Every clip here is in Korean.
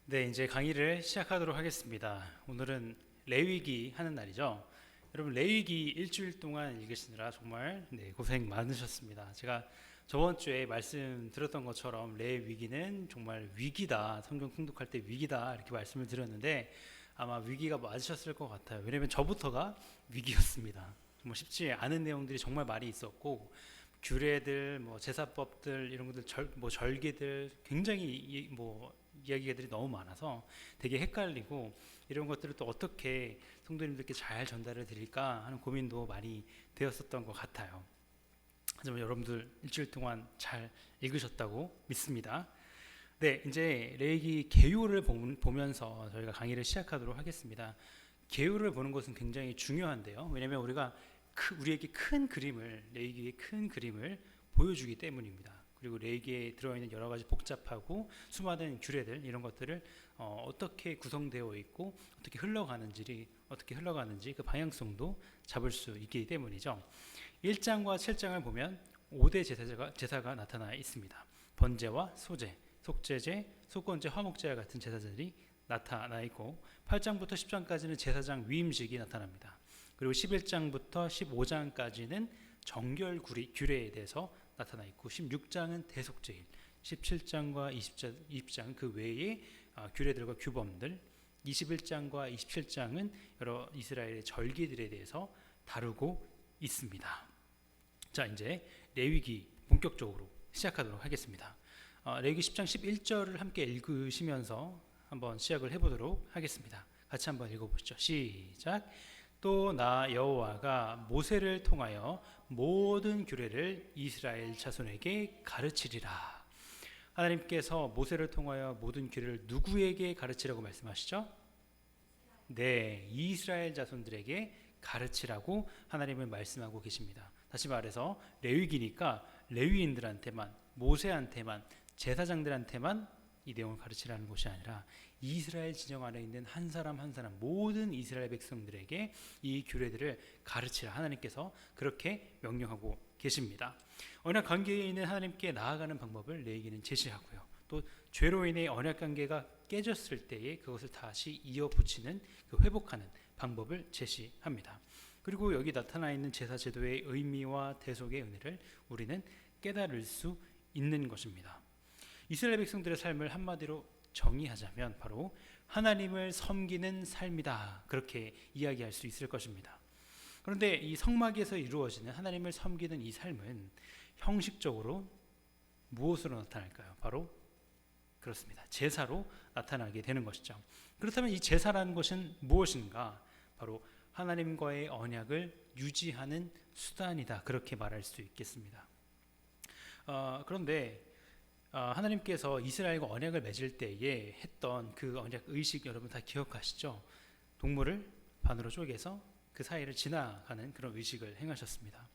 네, 이제 강의를 시작하도록 하겠습니다. 오늘은 레위기 하는 날이죠. 여러분, 레위기 일주일 동안 읽으시느라 정말 고생 많으셨습니다. 제가 저번 주에 말씀드렸던 것처럼 레위기는 정말 위기다, 성경 통독할 때 위기다 이렇게 말씀을 드렸는데 아마 위기가 맞으셨을 것 같아요. 왜냐하면 저부터가 위기였습니다. 정말 쉽지 않은 내용들이 정말 많이 있었고 규례들, 제사법들 이런 것들, 절기들 굉장히 이야기들이 너무 많아서 되게 헷갈리고 이런 것들을 또 어떻게 성도님들께 잘 전달을 드릴까 하는 고민도 많이 되었었던 것 같아요. 하지만 여러분들 일주일 동안 잘 읽으셨다고 믿습니다. 네, 이제 레위기 계율을 보면서 저희가 강의를 시작하도록 하겠습니다. 계율을 보는 것은 굉장히 중요한데요. 왜냐하면 우리에게 큰 그림을, 레위기의 큰 그림을 보여주기 때문입니다. 그리고 레위기에 들어있는 여러 가지 복잡하고 수많은 규례들 이런 것들을 어떻게 구성되어 있고 어떻게 흘러가는지 그 방향성도 잡을 수 있기 때문이죠. 1장과 7장을 보면 5대 제사가 나타나 있습니다. 번제와 소제, 속죄제, 속건제, 화목제와 같은 제사들이 나타나 있고 8장부터 10장까지는 제사장 위임식이 나타납니다. 그리고 11장부터 15장까지는 정결 규례에 대해서 나타나 있고 16장은 대속죄일, 17장과 20장 그 외에 규례들과 규범들, 21장과 27장은 여러 이스라엘의 절기들에 대해서 다루고 있습니다. 자, 이제 레위기 본격적으로 시작하도록 하겠습니다. 레위기 10장 11절을 함께 읽으시면서 한번 시작을 해보도록 하겠습니다. 같이 한번 읽어보시죠. 시작. 또 나 여호와가 모세를 통하여 모든 규례를 이스라엘 자손에게 가르치리라. 하나님께서 모세를 통하여 모든 규례를 누구에게 가르치라고 말씀하시죠? 네, 이스라엘 자손들에게 가르치라고 하나님은 말씀하고 계십니다. 다시 말해서 레위기니까 레위인들한테만, 모세한테만, 제사장들한테만 이 내용을 가르치라는 것이 아니라 이스라엘 진영 안에 있는 한 사람 한 사람 모든 이스라엘 백성들에게 이 규례들을 가르치라 하나님께서 그렇게 명령하고 계십니다. 언약 관계에 있는 하나님께 나아가는 방법을 레위기는 제시하고요. 또 죄로 인해 언약 관계가 깨졌을 때에 그것을 다시 이어붙이는 회복하는 방법을 제시합니다. 그리고 여기 나타나 있는 제사 제도의 의미와 대속의 은혜를 우리는 깨달을 수 있는 것입니다. 이스라엘 백성들의 삶을 한마디로 정의하자면 바로 하나님을 섬기는 삶이다. 그렇게 이야기할 수 있을 것입니다. 그런데 이 성막에서 이루어지는 하나님을 섬기는 이 삶은 형식적으로 무엇으로 나타날까요? 바로 그렇습니다. 제사로 나타나게 되는 것이죠. 그렇다면 이 제사라는 것은 무엇인가? 바로 하나님과의 언약을 유지하는 수단이다. 그렇게 말할 수 있겠습니다. 그런데 하나님께서 이스라엘과 언약을 맺을 때에 했던 그 언약 의식 여러분 다 기억하시죠? 동물을 반으로 쪼개서 그 사이를 지나가는 그런 의식을 행하셨습니다.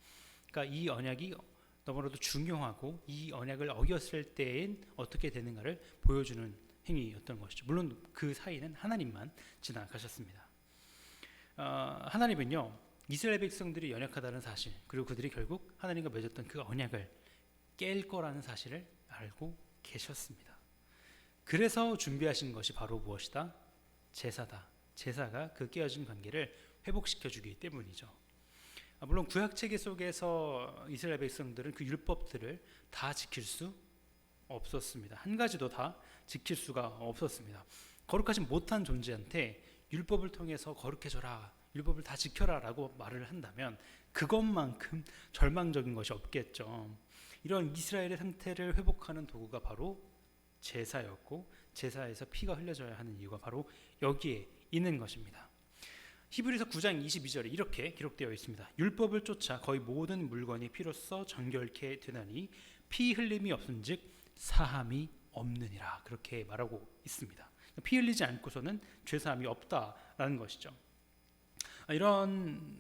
그러니까 이 언약이 너무나도 중요하고 이 언약을 어겼을 때엔 어떻게 되는가를 보여주는 행위였던 것이죠. 물론 그 사이는 하나님만 지나가셨습니다. 하나님은요 이스라엘 백성들이 연약하다는 사실 그리고 그들이 결국 하나님과 맺었던 그 언약을 깰 거라는 사실을 알고 계셨습니다. 그래서 준비하신 것이 바로 무엇이다? 제사다. 제사가 그 깨어진 관계를 회복시켜주기 때문이죠. 물론 구약체계 속에서 이스라엘 백성들은 그 율법들을 다 지킬 수 없었습니다. 한 가지도 다 지킬 수가 없었습니다. 거룩하지 못한 존재한테 율법을 통해서 거룩해져라, 율법을 다 지켜라 라고 말을 한다면 그것만큼 절망적인 것이 없겠죠. 이런 이스라엘의 상태를 회복하는 도구가 바로 제사였고 제사에서 피가 흘려져야 하는 이유가 바로 여기에 있는 것입니다. 히브리서 9장 22절에 이렇게 기록되어 있습니다. 율법을 쫓아 거의 모든 물건이 피로써 정결케 되나니 피 흘림이 없은즉 사함이 없느니라. 그렇게 말하고 있습니다. 피 흘리지 않고서는 죄사함이 없다라는 것이죠. 이런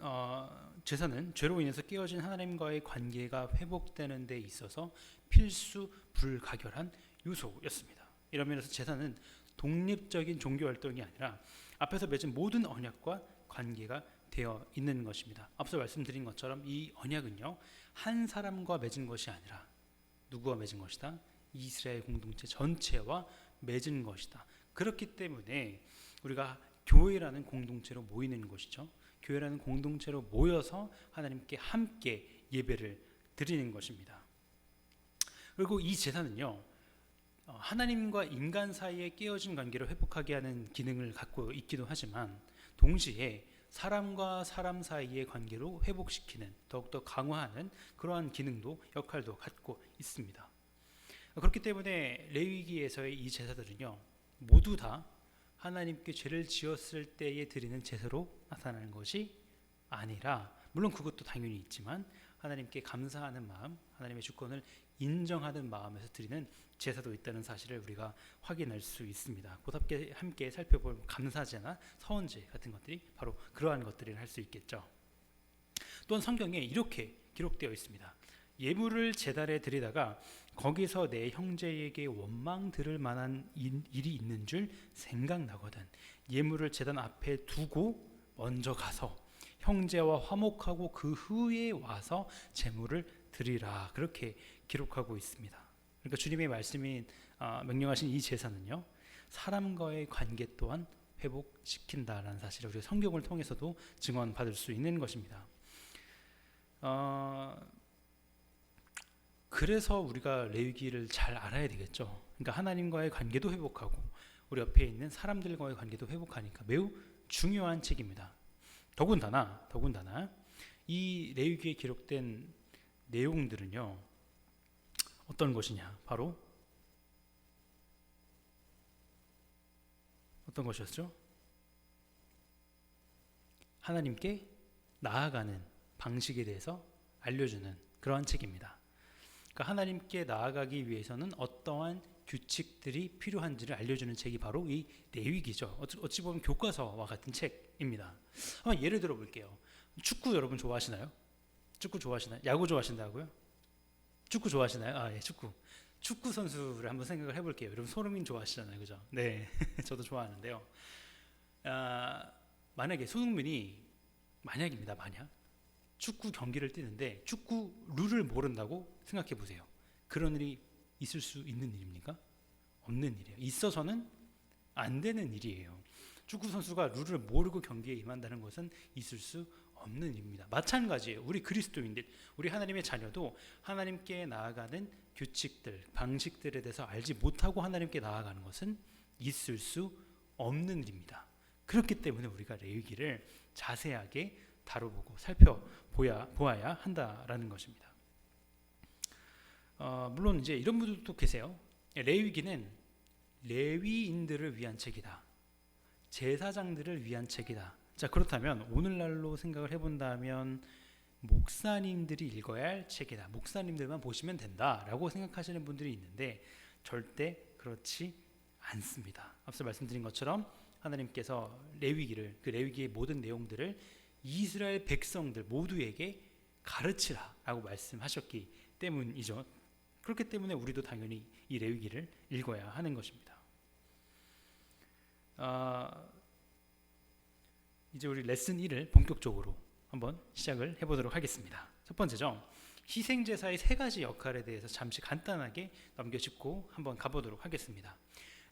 제사는 죄로 인해서 깨어진 하나님과의 관계가 회복되는 데 있어서 필수 불가결한 요소였습니다. 이런 면에서 제사는 독립적인 종교 활동이 아니라 앞에서 맺은 모든 언약과 관계가 되어 있는 것입니다. 앞서 말씀드린 것처럼 이 언약은요 한 사람과 맺은 것이 아니라 누구와 맺은 것이다? 이스라엘 공동체 전체와 맺은 것이다. 그렇기 때문에 우리가 교회라는 공동체로 모이는 것이죠. 교회라는 공동체로 모여서 하나님께 함께 예배를 드리는 것입니다. 그리고 이 제사는요, 하나님과 인간 사이에 깨어진 관계를 회복하게 하는 기능을 갖고 있기도 하지만 동시에 사람과 사람 사이의 관계로 회복시키는, 더욱더 강화하는 그러한 기능도, 역할도 갖고 있습니다. 그렇기 때문에 레위기에서의 이 제사들은요, 모두 다 하나님께 죄를 지었을 때에 드리는 제사로 나타나는 것이 아니라, 물론 그것도 당연히 있지만 하나님께 감사하는 마음, 하나님의 주권을 인정하는 마음에서 드리는 제사도 있다는 사실을 우리가 확인할 수 있습니다. 곧 함께 살펴볼 감사제나 서원제 같은 것들이 바로 그러한 것들을 할 수 있겠죠. 또한 성경에 이렇게 기록되어 있습니다. 예물을 제단에 드리다가 거기서 내 형제에게 원망 들을 만한 일이 있는 줄 생각나거든 예물을 제단 앞에 두고 먼저 가서 형제와 화목하고 그 후에 와서 제물을 드리라, 그렇게 기록하고 있습니다. 그러니까 주님의 말씀이 명령하신 이 제사는요, 사람과의 관계 또한 회복시킨다라는 사실을 우리가 성경을 통해서도 증언받을 수 있는 것입니다. 그래서 우리가 레위기를 잘 알아야 되겠죠. 그러니까 하나님과의 관계도 회복하고 우리 옆에 있는 사람들과의 관계도 회복하니까 매우 중요한 책입니다. 더군다나 이 레위기에 기록된 내용들은요, 어떤 것이냐? 바로 어떤 것이었죠? 하나님께 나아가는 방식에 대해서 알려주는 그러한 책입니다. 그러니까 하나님께 나아가기 위해서는 어떠한 규칙들이 필요한지를 알려주는 책이 바로 이 레위기죠. 어찌 보면 교과서와 같은 책입니다. 한번 예를 들어 볼게요. 축구 여러분 좋아하시나요? 축구 좋아하시나요? 야구 좋아하신다고요? 축구 좋아하시나요? 예, 축구 선수를 한번 생각을 해볼게요. 여러분 손흥민 좋아하시잖아요, 그죠? 네, 저도 좋아하는데요. 만약에 손흥민이 만약 축구 경기를 뛰는데 축구 룰을 모른다고 생각해 보세요. 그런 일이 있을 수 있는 일입니까? 없는 일이에요. 있어서는 안 되는 일이에요. 축구 선수가 룰을 모르고 경기에 임한다는 것은 있을 수 없는 일입니다. 마찬가지예요. 우리 그리스도인들, 우리 하나님의 자녀도 하나님께 나아가는 규칙들, 방식들에 대해서 알지 못하고 하나님께 나아가는 것은 있을 수 없는 일입니다. 그렇기 때문에 우리가 레위기를 자세하게 다뤄보고 살펴보아야 한다라는 것입니다. 물론 이제 이런 분들도 계세요. 레위기는 레위인들을 위한 책이다. 제사장들을 위한 책이다. 자, 그렇다면 오늘날로 생각을 해본다면 목사님들이 읽어야 할 책이다. 목사님들만 보시면 된다라고 생각하시는 분들이 있는데 절대 그렇지 않습니다. 앞서 말씀드린 것처럼 하나님께서 레위기의 모든 내용들을 이스라엘 백성들 모두에게 가르치라라고 말씀하셨기 때문이죠. 그렇기 때문에 우리도 당연히 이 레위기를 읽어야 하는 것입니다. 이제 우리 레슨 1을 본격적으로 한번 시작을 해보도록 하겠습니다. 첫 번째죠. 희생제사의 세 가지 역할에 대해서 잠시 간단하게 넘겨짚고 한번 가보도록 하겠습니다.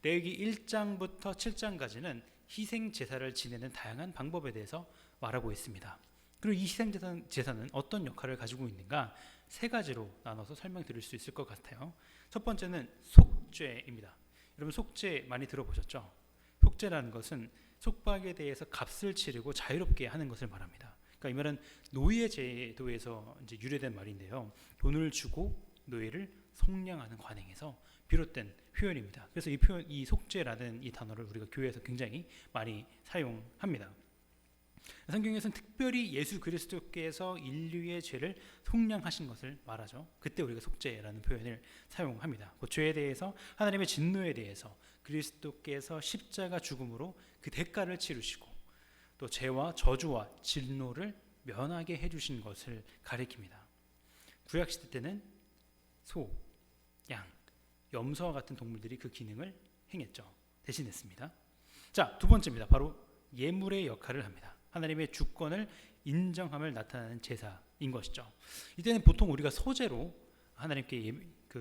레위기 1장부터 7장까지는 희생제사를 지내는 다양한 방법에 대해서 말하고 있습니다. 그리고 이 희생제사는 어떤 역할을 가지고 있는가 세 가지로 나눠서 설명드릴 수 있을 것 같아요. 첫 번째는 속죄입니다. 여러분 속죄 많이 들어보셨죠? 속죄라는 것은 속박에 대해서 값을 치르고 자유롭게 하는 것을 말합니다. 그러니까 이 말은 노예 제도에서 이제 유래된 말인데요. 돈을 주고 노예를 속량하는 관행에서 비롯된 표현입니다. 그래서 이 속죄라는 이 단어를 우리가 교회에서 굉장히 많이 사용합니다. 성경에서는 특별히 예수 그리스도께서 인류의 죄를 속량하신 것을 말하죠. 그때 우리가 속죄라는 표현을 사용합니다. 그 죄에 대해서 하나님의 진노에 대해서 그리스도께서 십자가 죽음으로 그 대가를 치르시고 또 죄와 저주와 진노를 면하게 해주신 것을 가리킵니다. 구약시대 때는 소, 양, 염소와 같은 동물들이 그 기능을 행했죠. 대신했습니다. 자, 두 번째입니다. 바로 예물의 역할을 합니다. 하나님의 주권을 인정함을 나타내는 제사인 것이죠. 이때는 보통 우리가 소제로 하나님께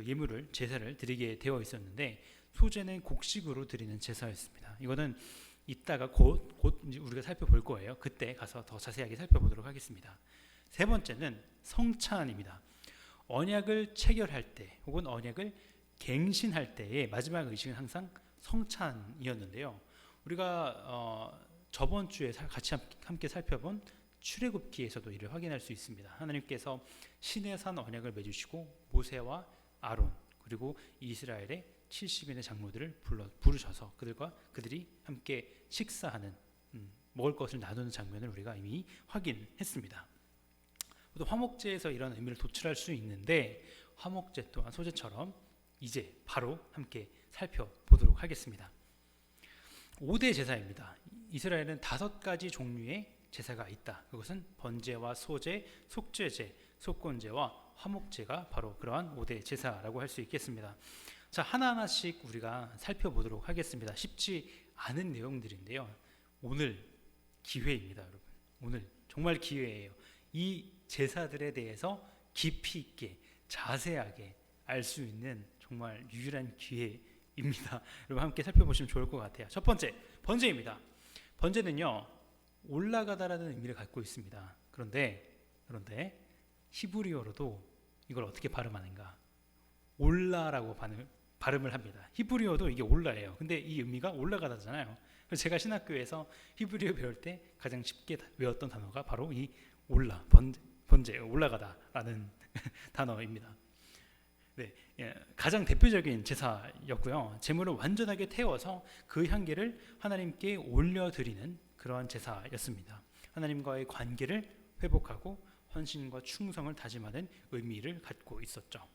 예물을 제사를 드리게 되어 있었는데 소제는 곡식으로 드리는 제사였습니다. 이거는 이따가 곧 우리가 살펴볼 거예요. 그때 가서 더 자세하게 살펴보도록 하겠습니다. 세 번째는 성찬입니다. 언약을 체결할 때 혹은 언약을 갱신할 때의 마지막 의식은 항상 성찬이었는데요. 우리가 저번 주에 같이 함께 살펴본 출애굽기에서도 이를 확인할 수 있습니다. 하나님께서 시내산 언약을 맺으시고 모세와 아론 그리고 이스라엘의 70인의 장로들을 부르셔서 그들이 함께 식사하는 먹을 것을 나누는 장면을 우리가 이미 확인했습니다. 또 화목제에서 이런 의미를 도출할 수 있는데 화목제 또한 소제처럼 이제 바로 함께 살펴보도록 하겠습니다. 5대 제사입니다. 이스라엘은 5가지 종류의 제사가 있다. 그것은 번제와 소제, 속죄제, 속건제와 화목제가 바로 그러한 5대 제사라고 할 수 있겠습니다. 자, 하나하나씩 우리가 살펴보도록 하겠습니다. 쉽지 않은 내용들인데요. 오늘 기회입니다, 여러분. 오늘 정말 기회예요. 이 제사들에 대해서 깊이 있게 자세하게 알 수 있는 정말 유일한 기회입니다. 여러분 함께 살펴보시면 좋을 것 같아요. 첫 번째, 번제입니다. 번제는요, 올라가다라는 의미를 갖고 있습니다. 그런데 히브리어로도 이걸 어떻게 발음하는가? 올라라고 발음을 합니다. 히브리어도 이게 올라예요. 근데 이 의미가 올라가다잖아요. 그래서 제가 신학교에서 히브리어 배울 때 가장 쉽게 외웠던 단어가 바로 이 번제, 올라가다라는 단어입니다. 네, 가장 대표적인 제사였고요. 제물을 완전하게 태워서 그 향기를 하나님께 올려드리는 그러한 제사였습니다. 하나님과의 관계를 회복하고 헌신과 충성을 다짐하는 의미를 갖고 있었죠.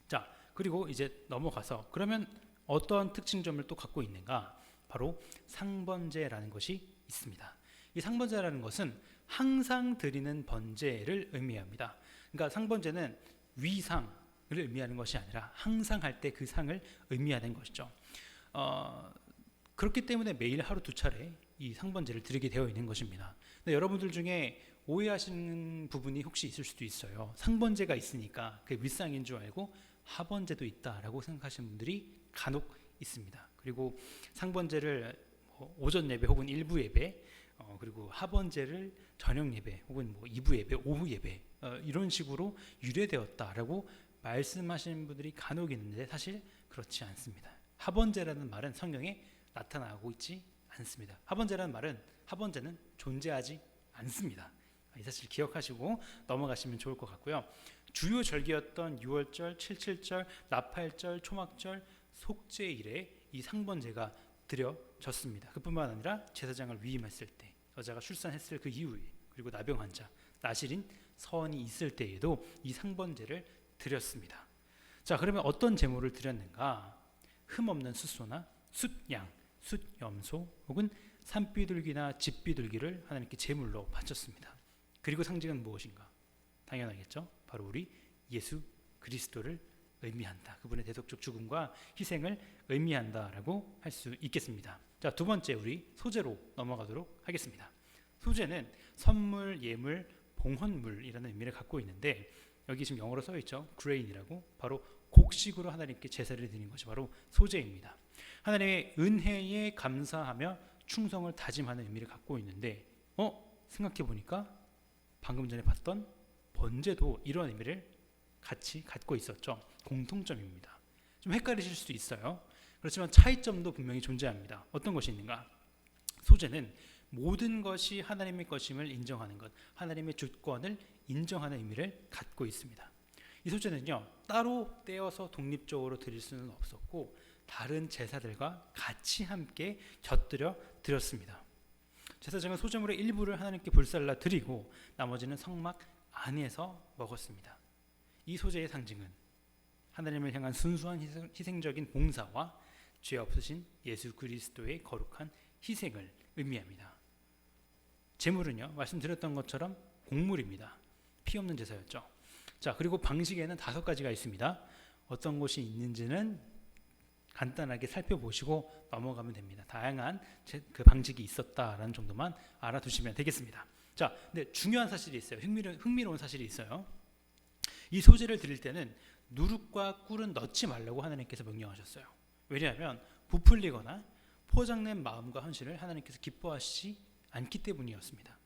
자, 그리고 이제 넘어가서 그러면 어떠한 특징점을 또 갖고 있는가? 바로 상번제라는 것이 있습니다. 이 상번제라는 것은 항상 드리는 번제를 의미합니다. 그러니까 상번제는 위상을 의미하는 것이 아니라 항상 할 때 그 상을 의미하는 것이죠. 그렇기 때문에 매일 하루 2차례 이 상번제를 드리게 되어 있는 것입니다. 근데 여러분들 중에 오해하시는 부분이 혹시 있을 수도 있어요. 상번제가 있으니까 그게 윗상인 줄 알고 하번제도 있다라고 생각하시는 분들이 간혹 있습니다. 그리고 상번제를 오전 예배 혹은 일부 예배, 그리고 하번제를 저녁 예배 혹은 2부 예배, 오후 예배 이런 식으로 유래되었다라고 말씀하시는 분들이 간혹 있는데 사실 그렇지 않습니다. 하번제라는 말은 성경에 나타나고 있지 않습니다. 하번제는 존재하지 않습니다. 이 사실 기억하시고 넘어가시면 좋을 것 같고요. 주요 절기였던 6월절, 77절, 나팔절, 초막절, 속죄일에 이 상번제가 드려졌습니다. 그뿐만 아니라 제사장을 위임했을 때, 여자가 출산했을 그 이후에, 그리고 나병 환자, 나실인 서원이 있을 때에도 이 상번제를 드렸습니다. 자, 그러면 어떤 제물을 드렸는가? 흠없는 숫소나 숫양, 숫염소 혹은 산비둘기나 집비둘기를 하나님께 제물로 바쳤습니다. 그리고 상징은 무엇인가? 당연하겠죠. 바로 우리 예수 그리스도를 의미한다. 그분의 대속적 죽음과 희생을 의미한다라고 할 수 있겠습니다. 자, 두 번째 우리 소제로 넘어가도록 하겠습니다. 소제는 선물, 예물, 봉헌물이라는 의미를 갖고 있는데 여기 지금 영어로 써 있죠. grain이라고 바로 곡식으로 하나님께 제사를 드리는 것이 바로 소제입니다. 하나님의 은혜에 감사하며 충성을 다짐하는 의미를 갖고 있는데 생각해 보니까 방금 전에 봤던 번제도 이런 의미를 같이 갖고 있었죠. 공통점입니다. 좀 헷갈리실 수도 있어요. 그렇지만 차이점도 분명히 존재합니다. 어떤 것이 있는가? 소제는 모든 것이 하나님의 것임을 인정하는 것, 하나님의 주권을 인정하는 의미를 갖고 있습니다. 이 소제는요, 따로 떼어서 독립적으로 드릴 수는 없었고 다른 제사들과 같이 함께 곁들여 드렸습니다. 제사장은 소제물의 일부를 하나님께 불살라 드리고 나머지는 성막 안에서 먹었습니다. 이 소제의 상징은 하나님을 향한 순수한 희생적인 봉사와 죄 없으신 예수 그리스도의 거룩한 희생을 의미합니다. 제물은요, 말씀드렸던 것처럼 곡물입니다. 피 없는 제사였죠. 자, 그리고 방식에는 5가지가 있습니다. 어떤 것이 있는지는 간단하게 살펴보시고 넘어가면 됩니다. 다양한 그 방식이 있었다라는 정도만 알아두시면 되겠습니다. 자, 근데 중요한 사실이 있어요. 흥미로운 사실이 있어요. 이 소제를 드릴 때는 누룩과 꿀은 넣지 말라고 하나님께서 명령하셨어요. 왜냐하면 부풀리거나 포장된 마음과 헌신을 하나님께서 기뻐하시지 않기 때문이었습니다.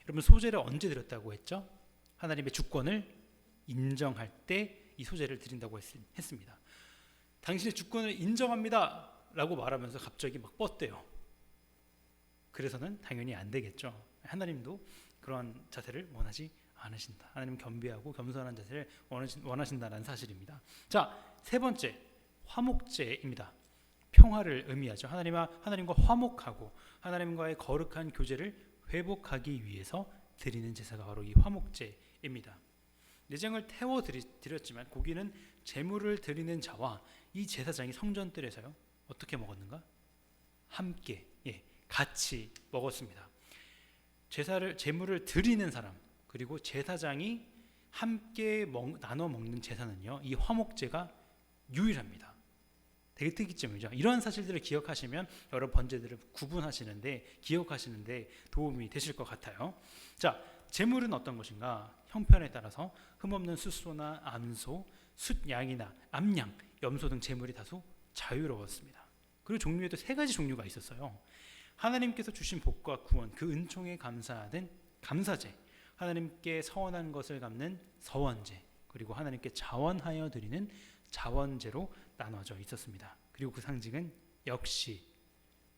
여러분, 소제를 언제 드렸다고 했죠? 하나님의 주권을 인정할 때 이 소제를 드린다고 했습니다. 당신의 주권을 인정합니다 라고 말하면서 갑자기 막 뻗대요. 그래서는 당연히 안 되겠죠. 하나님도 그러한 자세를 원하지 않으신다. 하나님은 겸비하고 겸손한 자세를 원하신다는 사실입니다. 자, 세 번째, 화목제입니다. 평화를 의미하죠. 하나님과 화목하고 하나님과의 거룩한 교제를 회복하기 위해서 드리는 제사가 바로 이 화목제입니다. 내장을 태워 드렸지만 고기는 제물을 드리는 자와 이 제사장이 성전뜰에서요 어떻게 먹었는가? 함께, 같이 먹었습니다. 제물을 드리는 사람 그리고 제사장이 함께 나눠 먹는 제사는요, 이 화목제가 유일합니다. 되게 특이점이죠. 이런 사실들을 기억하시면 여러 번제들을 구분하시는데 기억하시는데 도움이 되실 것 같아요. 자, 제물은 어떤 것인가? 형편에 따라서 흠없는 숫소나 암소, 숫양이나 암양, 염소 등 제물이 다소 자유로웠습니다. 그리고 종류에도 세 가지 종류가 있었어요. 하나님께서 주신 복과 구원, 그 은총에 감사하는 감사제, 하나님께 서원한 것을 갚는 서원제, 그리고 하나님께 자원하여 드리는 자원제로 나눠져 있었습니다. 그리고 그 상징은 역시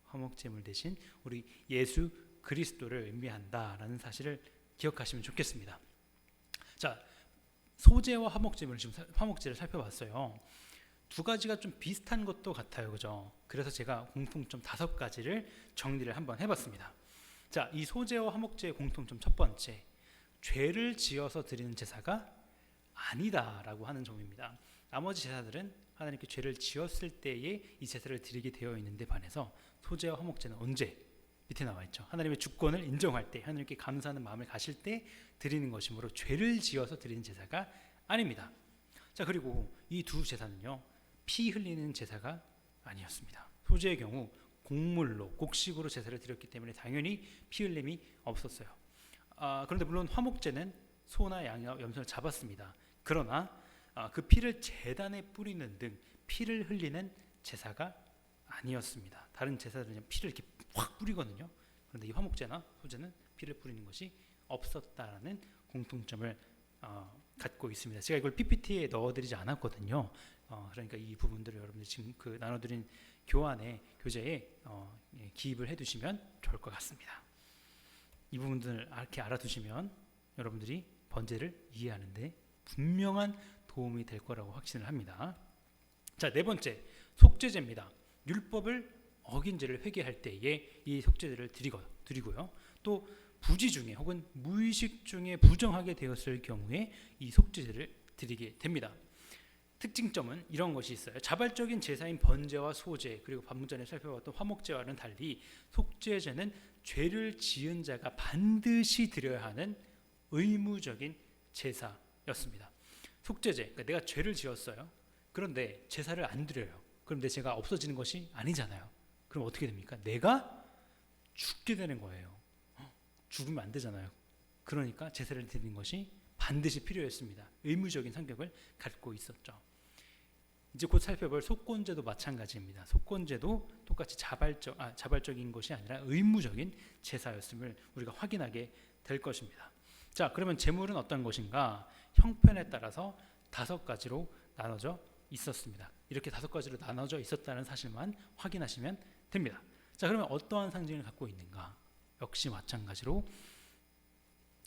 화목제물 대신 우리 예수 그리스도를 의미한다라는 사실을 기억하시면 좋겠습니다. 자, 소제와 화목제를 살펴봤어요. 두 가지가 좀 비슷한 것도 같아요, 그죠? 그래서 제가 공통점 5가지를 정리를 한번 해봤습니다. 자, 이 소제와 화목제의 공통점 첫 번째, 죄를 지어서 드리는 제사가 아니다라고 하는 점입니다. 나머지 제사들은 하나님께 죄를 지었을 때에 이 제사를 드리게 되어 있는데 반해서 소제와 화목제는 언제? 밑에 나와 있죠. 하나님의 주권을 인정할 때, 하나님께 감사하는 마음을 가실 때 드리는 것이므로 죄를 지어서 드리는 제사가 아닙니다. 자, 그리고 이 두 제사는요, 피 흘리는 제사가 아니었습니다. 소제의 경우 곡물로, 곡식으로 제사를 드렸기 때문에 당연히 피 흘림이 없었어요. 그런데 물론 화목제는 소나 양이나 염소를 잡았습니다. 그러나 그 피를 제단에 뿌리는 등 피를 흘리는 제사가 아니었습니다. 다른 제사들은 피를 이렇게 확 뿌리거든요. 그런데 이 화목제나 소제는 피를 뿌리는 것이 없었다라는 공통점을 갖고 있습니다. 제가 이걸 PPT에 넣어드리지 않았거든요. 그러니까 이 부분들을 여러분들 지금 그 나눠드린 교제에 기입을 해두시면 좋을 것 같습니다. 이 부분들을 이렇게 알아두시면 여러분들이 번제를 이해하는데 분명한 도움이 될 거라고 확신을 합니다. 자, 네 번째, 속죄제입니다. 율법을 어긴 죄를 회개할 때에 이 속죄제를 드리고요. 또 부지 중에 혹은 무의식 중에 부정하게 되었을 경우에 이 속죄제를 드리게 됩니다. 특징점은 이런 것이 있어요. 자발적인 제사인 번제와 소제, 그리고 방금 전에 살펴봤던 화목제와는 달리 속죄제는 죄를 지은 자가 반드시 드려야 하는 의무적인 제사였습니다. 속죄제, 그러니까 내가 죄를 지었어요. 그런데 제사를 안 드려요. 그럼 내 죄가 없어지는 것이 아니잖아요. 그럼 어떻게 됩니까? 내가 죽게 되는 거예요. 죽으면 안 되잖아요. 그러니까 제사를 드리는 것이 반드시 필요했습니다. 의무적인 성격을 갖고 있었죠. 이제 곧 살펴볼 속건제도 마찬가지입니다. 속건제도 똑같이 자발적인 것이 아니라 의무적인 제사였음을 우리가 확인하게 될 것입니다. 자, 그러면 제물은 어떤 것인가? 형편에 따라서 5가지로 나눠져 있었습니다. 이렇게 5가지로 나눠져 있었다는 사실만 확인하시면 됩니다. 자, 그러면 어떠한 상징을 갖고 있는가? 역시 마찬가지로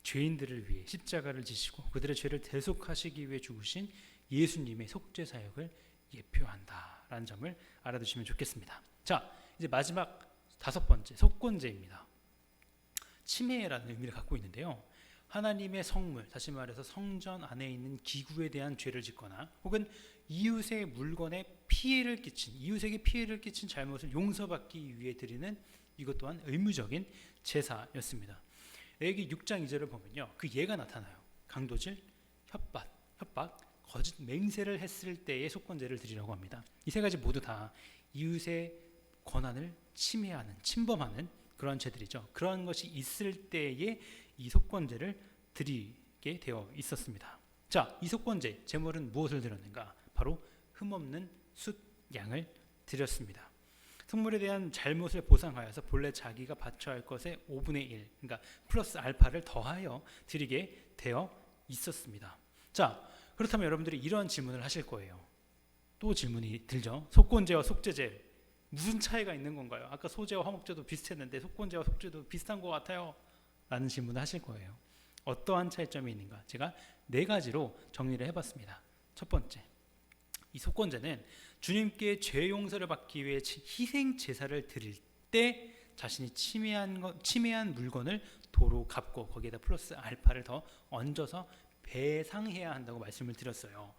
죄인들을 위해 십자가를 지시고 그들의 죄를 대속하시기 위해 죽으신 예수님의 속죄 사역을 예표한다라는 점을 알아두시면 좋겠습니다. 자, 이제 마지막 5번째, 속건제입니다. 침해라는 의미를 갖고 있는데요. 하나님의 성물, 다시 말해서 성전 안에 있는 기구에 대한 죄를 짓거나 혹은 이웃의 물건에 이웃에게 피해를 끼친 잘못을 용서받기 위해 드리는 이것 또한 의무적인 제사였습니다. 레위기 6장 2절을 보면요, 그 예가 나타나요. 강도질, 협박, 거짓 맹세를 했을 때의 속건제를 드리라고 합니다. 이 3가지 모두 다 이웃의 권한을 침범하는 그런 죄들이죠. 그런 것이 있을 때에 이 속건제를 드리게 되어 있었습니다. 자, 이 속건제 제물은 무엇을 드렸는가? 바로 흠없는 숫 양을 드렸습니다. 성물에 대한 잘못을 보상하여서 본래 자기가 바쳐야 할 것의 5분의 1, 그러니까 플러스 알파를 더하여 드리게 되어 있었습니다. 자, 그렇다면 여러분들이 이런 질문을 하실 거예요. 또 질문이 들죠. 속건제와 속죄제 무슨 차이가 있는 건가요? 아까 소제와 화목제도 비슷했는데 속건제와 속죄도 비슷한 것 같아요 라는 질문을 하실 거예요. 어떠한 차이점이 있는가? 제가 4가지로 정리를 해봤습니다. 첫 번째, 이 속건제는 주님께 죄 용서를 받기 위해 희생 제사를 드릴 때 자신이 침해한 물건을 도로 갚고 거기에다 플러스 알파를 더 얹어서 배상해야 한다고 말씀을 드렸어요.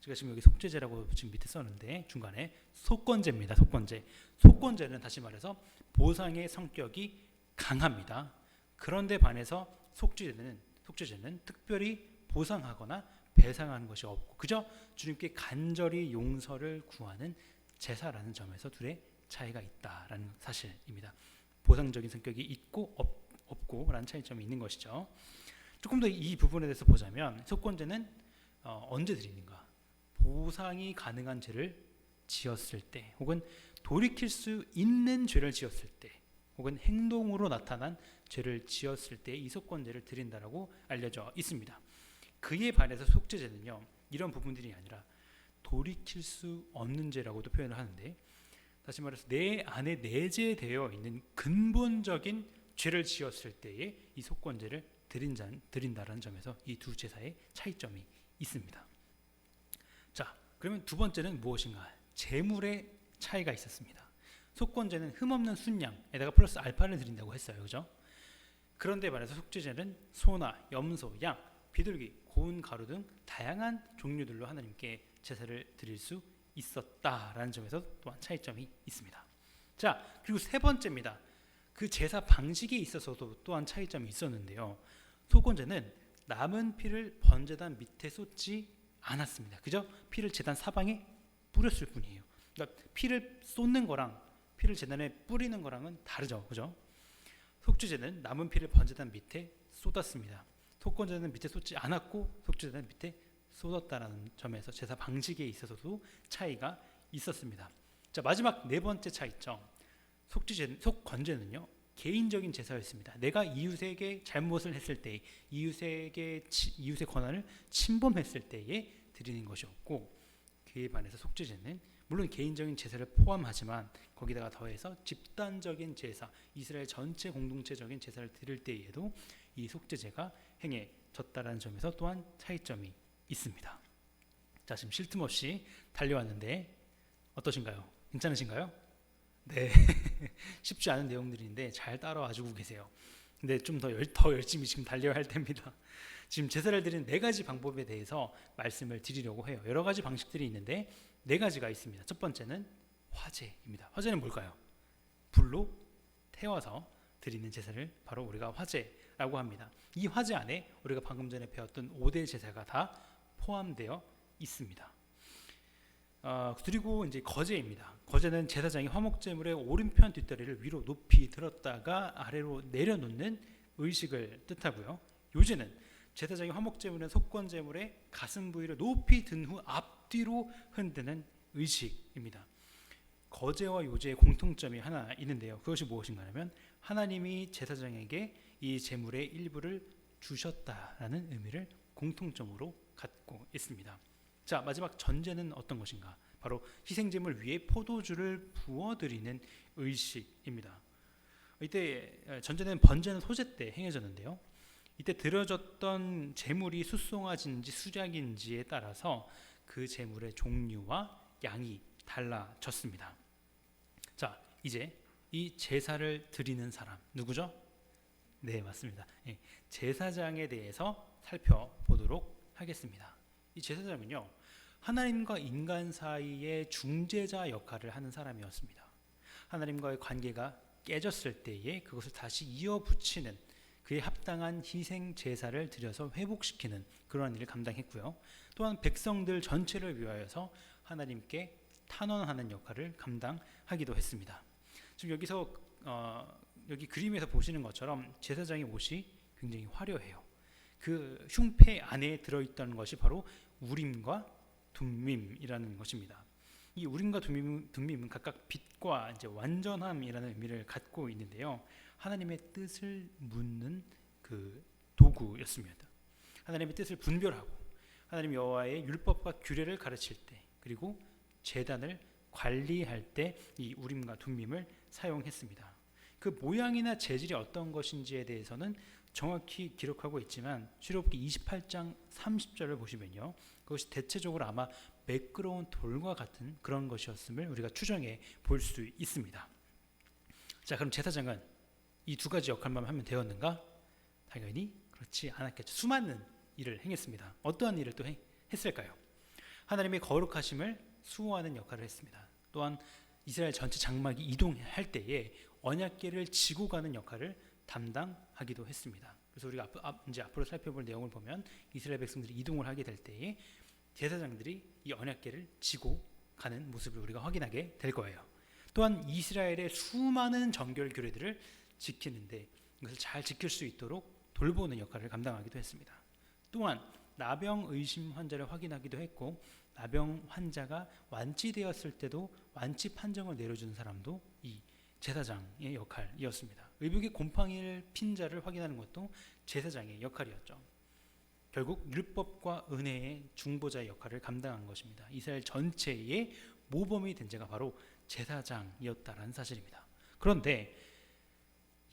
제가 지금 여기 속죄제라고 지금 밑에 썼는데 중간에 속건제입니다. 속건제는 다시 말해서 보상의 성격이 강합니다. 그런데 반해서 속죄제는 특별히 보상하거나 배상하는 것이 없고 그저 주님께 간절히 용서를 구하는 제사라는 점에서 둘의 차이가 있다라는 사실입니다. 보상적인 성격이 있고 없고라는 차이점이 있는 것이죠. 조금 더 이 부분에 대해서 보자면 속건제는 언제 드리는가? 보상이 가능한 죄를 지었을 때 혹은 돌이킬 수 있는 죄를 지었을 때 혹은 행동으로 나타난 죄를 지었을 때 이 속건제를 드린다라고 알려져 있습니다. 그에 반해서 속죄제는요, 이런 부분들이 아니라 돌이킬 수 없는 죄라고도 표현을 하는데, 다시 말해서 내 안에 내재되어 있는 근본적인 죄를 지었을 때에 이 속건제를 드린다라는 점에서 이 두 제사의 차이점이 있습니다. 자, 그러면 두 번째는 무엇인가? 제물의 차이가 있었습니다. 속건제는 흠없는 순양에다가 플러스 알파를 드린다고 했어요, 그죠? 그런데 반해서 속죄제는 소나 염소, 양, 비둘기, 고운 가루 등 다양한 종류들로 하나님께 제사를 드릴 수 있었다라는 점에서 또한 차이점이 있습니다. 자, 그리고 세 번째입니다. 그 제사 방식에 있어서도 또한 차이점이 있었는데요. 속건제는 남은 피를 번제단 밑에 쏟지 않았습니다. 그죠? 피를 제단 사방에 뿌렸을 뿐이에요. 그러니까 피를 쏟는 거랑 피를 제단에 뿌리는 거랑은 다르죠, 그죠? 속죄제는 남은 피를 번제단 밑에 쏟았습니다. 속건제는 밑에 쏟지 않았고 속죄제는 밑에 쏟았다라는 점에서 제사 방식에 있어서도 차이가 있었습니다. 자, 마지막 네 번째 차이점. 속건제는요, 개인적인 제사였습니다. 내가 이웃에게 잘못을 했을 때, 이웃의 권한을 침범했을 때에 드리는 것이었고, 그에 반해서 속죄제는 물론 개인적인 제사를 포함하지만 거기다가 더해서 집단적인 제사, 이스라엘 전체 공동체적인 제사를 드릴 때에도 이 속죄제가 행해졌다라는 점에서 또한 차이점이 있습니다. 자, 지금 쉴 틈 없이 달려왔는데 어떠신가요? 괜찮으신가요? 네. 쉽지 않은 내용들인데 잘 따라와주고 계세요. 근데 좀 더 열심히 지금 달려야 할 때입니다. 지금 제사를 드리는 4가지 방법에 대해서 말씀을 드리려고 해요. 여러 가지 방식들이 있는데 4가지가 있습니다. 첫 번째는 화제입니다. 화제는 뭘까요? 불로 태워서 드리는 제사를 바로 우리가 화제라고 합니다. 이 화제 안에 우리가 방금 전에 배웠던 5대 제사가 다 포함되어 있습니다. 그리고 이제 거제입니다. 거제는 제사장이 화목제물의 오른편 뒷다리를 위로 높이 들었다가 아래로 내려놓는 의식을 뜻하고요. 요제는 제사장이 화목제물의 속건제물의 가슴 부위를 높이 든 후 앞뒤로 흔드는 의식입니다. 거제와 요제의 공통점이 하나 있는데요. 그것이 무엇인가 하면 하나님이 제사장에게 이 제물의 일부를 주셨다라는 의미를 공통점으로 갖고 있습니다. 자, 마지막 전제는 어떤 것인가? 바로 희생제물 위에 포도주를 부어드리는 의식입니다. 이때 전제는 번제는 소제 때 행해졌는데요. 이때 드려졌던 제물이 숫송아지인지 수작인지에 따라서 그 제물의 종류와 양이 달라졌습니다. 자, 이제 이 제사를 드리는 사람 누구죠? 네, 맞습니다. 제사장에 대해서 살펴보도록 하겠습니다. 이 제사장은요, 하나님과 인간 사이의 중재자 역할을 하는 사람이었습니다. 하나님과의 관계가 깨졌을 때에 그것을 다시 이어붙이는 그에 합당한 희생 제사를 드려서 회복시키는 그러한 일을 감당했고요. 또한 백성들 전체를 위하여서 하나님께 탄원하는 역할을 감당하기도 했습니다. 지금 여기서 여기 그림에서 보시는 것처럼 제사장의 옷이 굉장히 화려해요. 그 흉패 안에 들어있던 것이 바로 우림과 둠밈이라는 것입니다. 이 우림과 둠밈은 각각 빛과 이제 완전함이라는 의미를 갖고 있는데요. 하나님의 뜻을 묻는 그 도구였습니다. 하나님의 뜻을 분별하고 하나님 여호와의 율법과 규례를 가르칠 때, 그리고 제단을 관리할 때 이 우림과 둠밈을 사용했습니다. 그 모양이나 재질이 어떤 것인지에 대해서는 정확히 기록하고 있지만 출애굽기 28장 30절을 보시면요, 그것이 대체적으로 아마 매끄러운 돌과 같은 그런 것이었음을 우리가 추정해 볼 수 있습니다. 자, 그럼 제사장은 이 두 가지 역할만 하면 되었는가? 당연히 그렇지 않았겠죠. 수많은 일을 행했습니다. 어떠한 일을 또 했을까요? 하나님의 거룩하심을 수호하는 역할을 했습니다. 또한 이스라엘 전체 장막이 이동할 때에 언약궤를 지고 가는 역할을 담당하기도 했습니다. 그래서 우리가 이제 앞으로 살펴볼 내용을 보면 이스라엘 백성들이 이동을 하게 될 때에 제사장들이 이 언약궤를 지고 가는 모습을 우리가 확인하게 될 거예요. 또한 이스라엘의 수많은 정결 규례들을 지키는데 이것을 잘 지킬 수 있도록 돌보는 역할을 감당하기도 했습니다. 또한 나병 의심 환자를 확인하기도 했고, 나병 환자가 완치되었을 때도 완치 판정을 내려주는 사람도 이 제사장의 역할이었습니다. 의복의 곰팡이를 핀 자를 확인하는 것도 제사장의 역할이었죠. 결국 율법과 은혜의 중보자의 역할을 감당한 것입니다. 이스라엘 전체의 모범이 된 자가 바로 제사장이었다라는 사실입니다. 그런데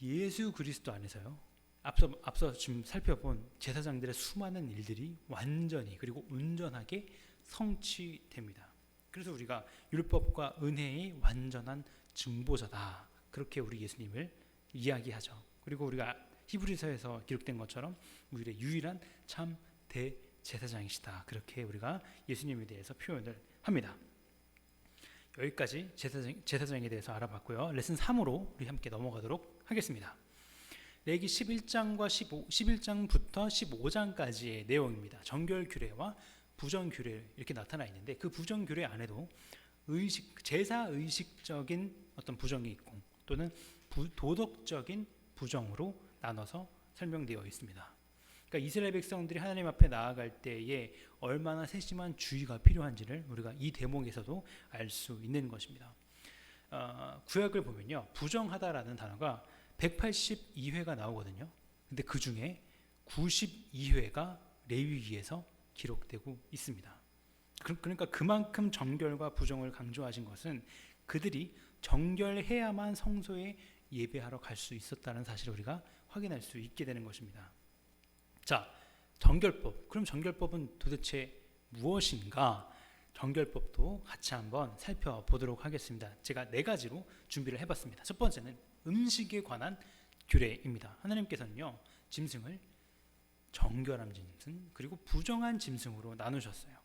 예수 그리스도 안에서요, 앞서 지금 살펴본 제사장들의 수많은 일들이 완전히 그리고 온전하게 성취됩니다. 그래서 우리가 율법과 은혜의 완전한 중보자다, 그렇게 우리 예수님을 이야기하죠. 그리고 우리가 히브리서에서 기록된 것처럼 우리의 유일한 참 대제사장이시다, 그렇게 우리가 예수님에 대해서 표현을 합니다. 여기까지 제사장에 대해서 알아봤고요. 레슨 3으로 우리 함께 넘어가도록 하겠습니다. 레위기 11장부터 15장까지의 내용입니다. 정결 규례와 부정 규례 이렇게 나타나 있는데, 그 부정 규례 안에도 제사 의식적인 어떤 부정이 있고, 또는 도덕적인 부정으로 나눠서 설명되어 있습니다. 그러니까 이스라엘 백성들이 하나님 앞에 나아갈 때에 얼마나 세심한 주의가 필요한지를 우리가 이 대목에서도 알 수 있는 것입니다. 구약을 보면요, 부정하다라는 단어가 182회가 나오거든요. 근데 그 중에 92회가 레위기에서 기록되고 있습니다. 그러니까 그만큼 정결과 부정을 강조하신 것은 그들이 정결해야만 성소에 예배하러 갈 수 있었다는 사실을 우리가 확인할 수 있게 되는 것입니다. 자, 정결법. 그럼 정결법은 도대체 무엇인가? 정결법도 같이 한번 살펴보도록 하겠습니다. 제가 4가지로 준비를 해봤습니다. 첫 번째는 음식에 관한 규례입니다. 하나님께서는요, 짐승을 정결한 짐승 그리고 부정한 짐승으로 나누셨어요.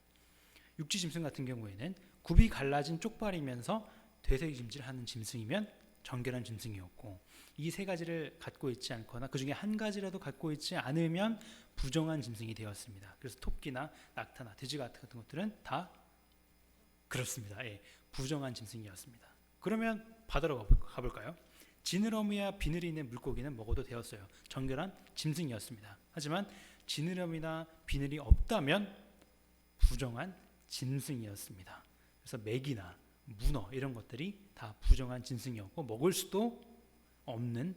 육지 짐승 같은 경우에는 굽이 갈라진 쪽발이면서 되새김질하는 짐승이면 정결한 짐승이었고, 이 3가지를 갖고 있지 않거나 그 중에 한 가지라도 갖고 있지 않으면 부정한 짐승이 되었습니다. 그래서 토끼나 낙타나 돼지 같은 것들은 다 그렇습니다. 예, 부정한 짐승이었습니다. 그러면 바다로 가볼까요? 지느러미와 비늘이 있는 물고기는 먹어도 되었어요. 정결한 짐승이었습니다. 하지만 지느러미나 비늘이 없다면 부정한 짐승이었습니다. 그래서 메기나 문어 이런 것들이 다 부정한 짐승이었고 먹을 수도 없는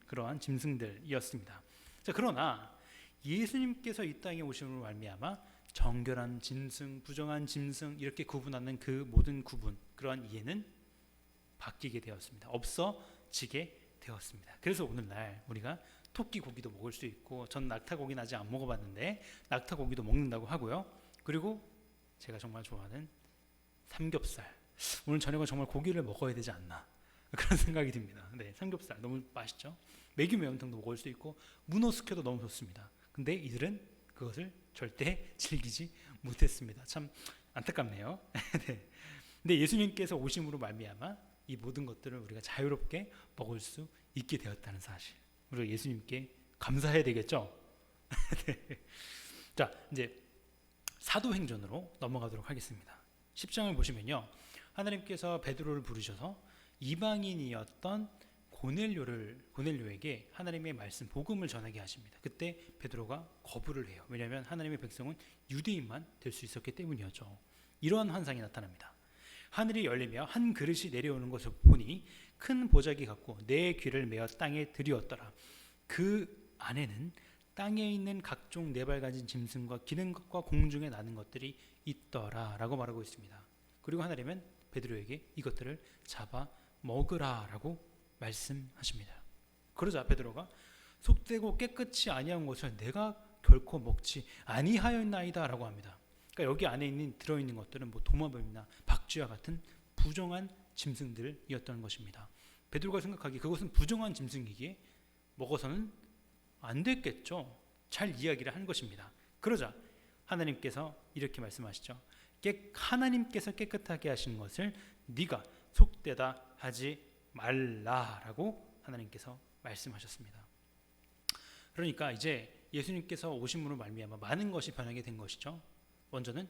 그러한 짐승들이었습니다. 자, 그러나 예수님께서 이 땅에 오심으로 말미암아 정결한 짐승, 부정한 짐승 이렇게 구분하는 그 모든 구분, 그러한 이해는 바뀌게 되었습니다. 없어지게 되었습니다. 그래서 오늘날 우리가 토끼 고기도 먹을 수 있고, 전 낙타 고기는 아직 안 먹어봤는데 낙타 고기도 먹는다고 하고요. 그리고 제가 정말 좋아하는 삼겹살, 오늘 저녁은 정말 고기를 먹어야 되지 않나 그런 생각이 듭니다. 네, 삼겹살 너무 맛있죠. 메기 매운탕도 먹을 수 있고 문어 숙회도 너무 좋습니다. 근데 이들은 그것을 절대 즐기지 못했습니다. 참 안타깝네요. 네. 근데 예수님께서 오심으로 말미암아 이 모든 것들을 우리가 자유롭게 먹을 수 있게 되었다는 사실, 우리가 예수님께 감사해야 되겠죠. 네. 자, 이제 사도행전으로 넘어가도록 하겠습니다. 10장을 보시면요, 하나님께서 베드로를 부르셔서 이방인이었던 고넬료에게 하나님의 말씀 복음을 전하게 하십니다. 그때 베드로가 거부를 해요. 왜냐하면 하나님의 백성은 유대인만 될 수 있었기 때문이었죠. 이러한 환상이 나타납니다. 하늘이 열리며 한 그릇이 내려오는 것을 보니 큰 보자기 같고 내 귀를 메어 땅에 들이었더라. 그 안에는 땅에 있는 각종 네 발 가진 짐승과 기는 것과 공중에 나는 것들이 있더라 라고 말하고 있습니다. 그리고 하나님은 베드로에게 이것들을 잡아 먹으라 라고 말씀하십니다. 그러자 베드로가 속되고 깨끗이 아니한 것을 내가 결코 먹지 아니하였나이다 라고 합니다. 그러니까 여기 안에 들어있는 것들은 뭐 도마뱀이나 박쥐와 같은 부정한 짐승들이었던 것입니다. 베드로가 생각하기에 그것은 부정한 짐승이기에 먹어서는 안 됐겠죠. 잘 이야기를 한 것입니다. 그러자 하나님께서 이렇게 말씀하시죠. 하나님께서 깨끗하게 하신 것을 네가 속되다 하지 말라라고 하나님께서 말씀하셨습니다. 그러니까 이제 예수님께서 오심으로 말미암아 많은 것이 변하게 된 것이죠. 먼저는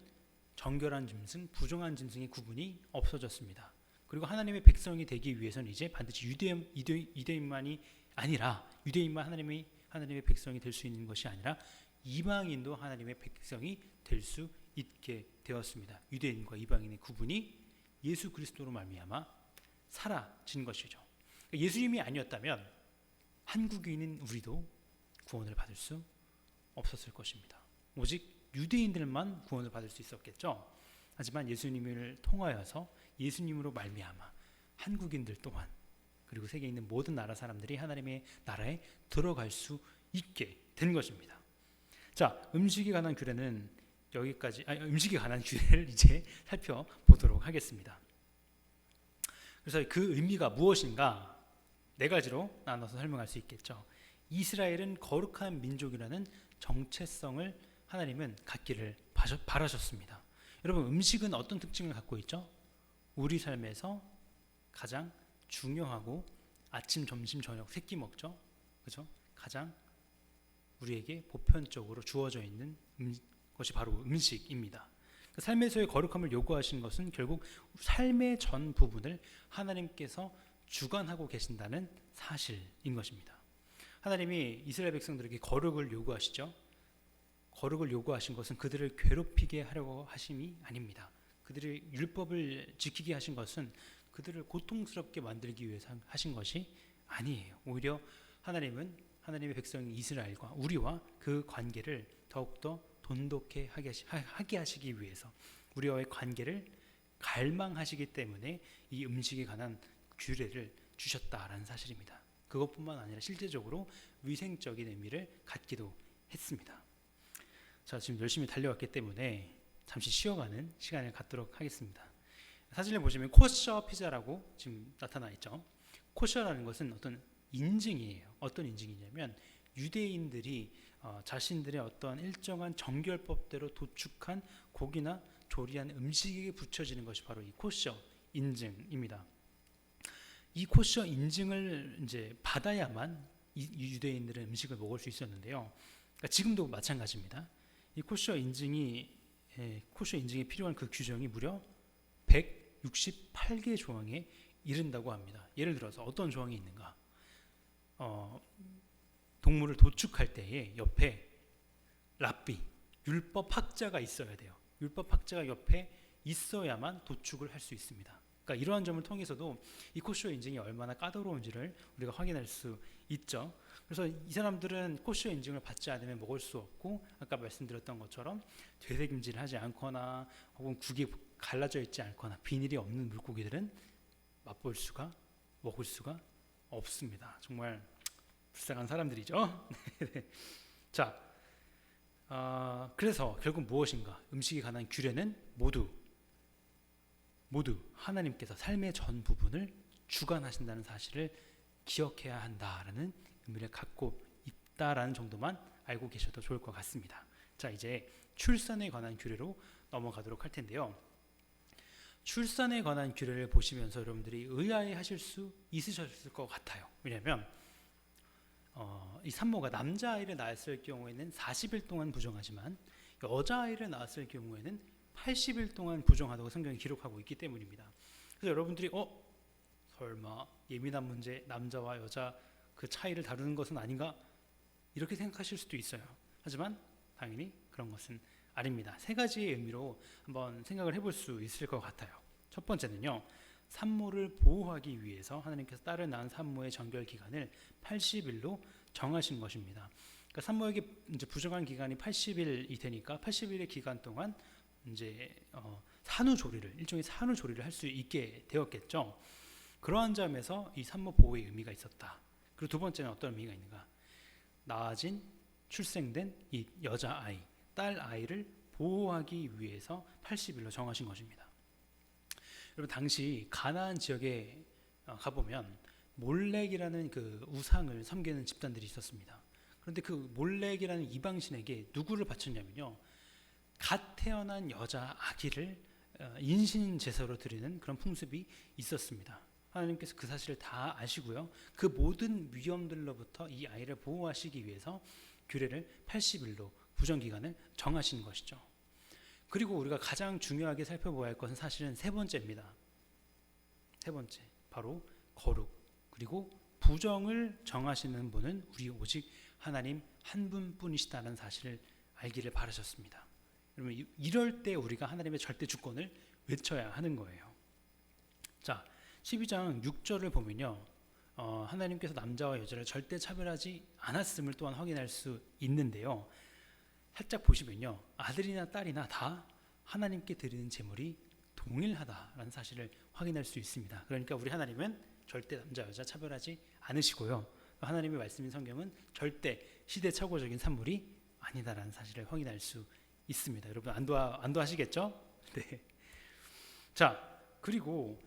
정결한 짐승, 부정한 짐승의 구분이 없어졌습니다. 그리고 하나님의 백성이 되기 위해서는 이제 반드시 유대인만이 아니라 유대인만 하나님의 백성이 될 수 있는 것이 아니라 이방인도 하나님의 백성이 될 수 있게 되었습니다. 유대인과 이방인의 구분이 예수 그리스도로 말미암아 사라진 것이죠. 예수님이 아니었다면 한국인인 우리도 구원을 받을 수 없었을 것입니다. 오직 유대인들만 구원을 받을 수 있었겠죠. 하지만 예수님을 통하여서 예수님으로 말미암아 한국인들 또한 그리고 세계에 있는 모든 나라 사람들이 하나님의 나라에 들어갈 수 있게 된 것입니다. 자, 음식에 관한 규례는 여기까지. 음식에 관한 규례를 이제 살펴보도록 하겠습니다. 그래서 그 의미가 무엇인가 네 가지로 나눠서 설명할 수 있겠죠. 이스라엘은 거룩한 민족이라는 정체성을 하나님은 갖기를 바라셨습니다. 여러분, 음식은 어떤 특징을 갖고 있죠? 우리 삶에서 가장 중요하고 아침, 점심, 저녁 세 끼 먹죠. 그렇죠? 가장 우리에게 보편적으로 주어져 있는 것이 바로 음식입니다. 삶에서의 거룩함을 요구하신 것은 결국 삶의 전 부분을 하나님께서 주관하고 계신다는 사실인 것입니다. 하나님이 이스라엘 백성들에게 거룩을 요구하시죠. 거룩을 요구하신 것은 그들을 괴롭히게 하려고 하심이 아닙니다. 그들의 율법을 지키게 하신 것은 그들을 고통스럽게 만들기 위해서 하신 것이 아니에요. 오히려 하나님은 하나님의 백성 이스라엘과 우리와 그 관계를 더욱더 돈독해 하게 하시기 위해서 우리와의 관계를 갈망하시기 때문에 이 음식에 관한 규례를 주셨다라는 사실입니다. 그것뿐만 아니라 실제적으로 위생적인 의미를 갖기도 했습니다. 자, 지금 열심히 달려왔기 때문에 잠시 쉬어가는 시간을 갖도록 하겠습니다. 사진을 보시면 코셔 피자라고 지금 나타나 있죠. 코셔라는 것은 어떤 인증이에요. 어떤 인증이냐면 유대인들이 자신들의 어떤 일정한 정결법대로 도축한 고기나 조리한 음식에 붙여지는 것이 바로 이 코셔 인증입니다. 이 코셔 인증을 이제 받아야만 이 유대인들은 음식을 먹을 수 있었는데요. 그러니까 지금도 마찬가지입니다. 이 코셔 인증에 필요한 그 규정이 무려 168개 조항에 이른다고 합니다. 예를 들어서 어떤 조항이 있는가? 동물을 도축할 때에 옆에 랍비, 율법학자가 있어야 돼요. 율법학자가 옆에 있어야만 도축을 할 수 있습니다. 그러니까 이러한 점을 통해서도 이 코셔 인증이 얼마나 까다로운지를 우리가 확인할 수 있죠. 그래서 이 사람들은 코셔 인증을 받지 않으면 먹을 수 없고, 아까 말씀드렸던 것처럼 되새김질을 하지 않거나 혹은 국이 갈라져 있지 않거나 비닐이 없는 물고기들은 먹을 수가 없습니다. 정말 불쌍한 사람들이죠. 자, 그래서 결국 무엇인가? 음식에 관한 규례는 모두 하나님께서 삶의 전 부분을 주관하신다는 사실을 기억해야 한다라는 의미를 갖고 있다라는 정도만 알고 계셔도 좋을 것 같습니다. 자, 이제 출산에 관한 규례로 넘어가도록 할 텐데요. 출산에 관한 규례를 보시면서 여러분들이 의아해하실 수 있으셨을 것 같아요. 왜냐하면 이 산모가 남자아이를 낳았을 경우에는 40일 동안 부정하지만 여자아이를 낳았을 경우에는 80일 동안 부정하다고 성경이 기록하고 있기 때문입니다. 그래서 여러분들이 설마 예민한 문제, 남자와 여자 그 차이를 다루는 것은 아닌가? 이렇게 생각하실 수도 있어요. 하지만 당연히 그런 것은 아닙니다. 세 가지의 의미로 한번 생각을 해볼 수 있을 것 같아요. 첫 번째는요, 산모를 보호하기 위해서 하나님께서 딸을 낳은 산모의 정결 기간을 80일로 정하신 것입니다. 그러니까 산모에게 이제 부정한 기간이 80일이 되니까 80일의 기간 동안 이제 산후조리를, 일종의 산후조리를 할 수 있게 되었겠죠. 그러한 점에서 이 산모 보호의 의미가 있었다. 그리고 두 번째는 어떤 의미가 있는가? 낳아진, 출생된 이 여자아이, 딸 아이를 보호하기 위해서 80일로 정하신 것입니다. 여러분, 당시 가나안 지역에 가보면 몰렉이라는 그 우상을 섬기는 집단들이 있었습니다. 그런데 그 몰렉이라는 이방신에게 누구를 바쳤냐면요, 갓 태어난 여자 아기를 인신 제사로 드리는 그런 풍습이 있었습니다. 하나님께서 그 사실을 다 아시고요, 그 모든 위험들로부터 이 아이를 보호하시기 위해서 규례를 80일로 부정기간을 정하신 것이죠. 그리고 우리가 가장 중요하게 살펴봐야 할 것은 사실은 세 번째입니다. 세 번째, 바로 거룩. 그리고 부정을 정하시는 분은 우리 오직 하나님 한 분뿐이시다는 사실을 알기를 바라셨습니다. 여러분, 이럴 때 우리가 하나님의 절대 주권을 외쳐야 하는 거예요. 자, 12장 6절을 보면요, 하나님께서 남자와 여자를 절대 차별하지 않았음을 또한 확인할 수 있는데요, 살짝 보시면요, 아들이나 딸이나 다 하나님께 드리는 제물이 동일하다라는 사실을 확인할 수 있습니다. 그러니까 우리 하나님은 절대 남자 여자 차별하지 않으시고요, 하나님의 말씀인 성경은 절대 시대착오적인 산물이 아니다라는 사실을 확인할 수 있습니다. 여러분, 안도하시겠죠? 네. 자, 그리고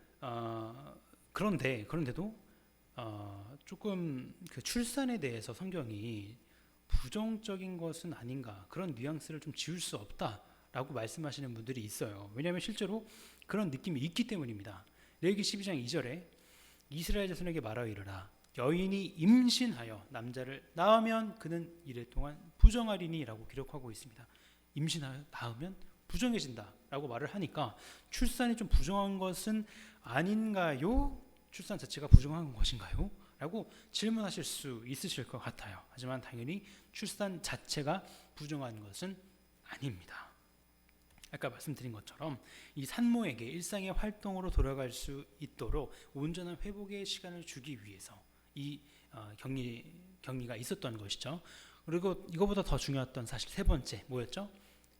그런데도 조금 그 출산에 대해서 성경이 부정적인 것은 아닌가, 그런 뉘앙스를 좀 지울 수 없다라고 말씀하시는 분들이 있어요. 왜냐하면 실제로 그런 느낌이 있기 때문입니다. 레위기 12장 2절에 이스라엘 자손에게 말하여 이르라, 여인이 임신하여 남자를 낳으면 그는 이래 동안 부정하리니 라고 기록하고 있습니다. 임신하여 낳으면 부정해진다 라고 말을 하니까 출산이 좀 부정한 것은 아닌가요? 출산 자체가 부정한 것인가요? 라고 질문하실 수 있으실 것 같아요. 하지만 당연히 출산 자체가 부정한 것은 아닙니다. 아까 말씀드린 것처럼 이 산모에게 일상의 활동으로 돌아갈 수 있도록 온전한 회복의 시간을 주기 위해서 이 격리가 있었던 것이죠. 그리고 이거보다 더 중요했던 사실 세 번째 뭐였죠?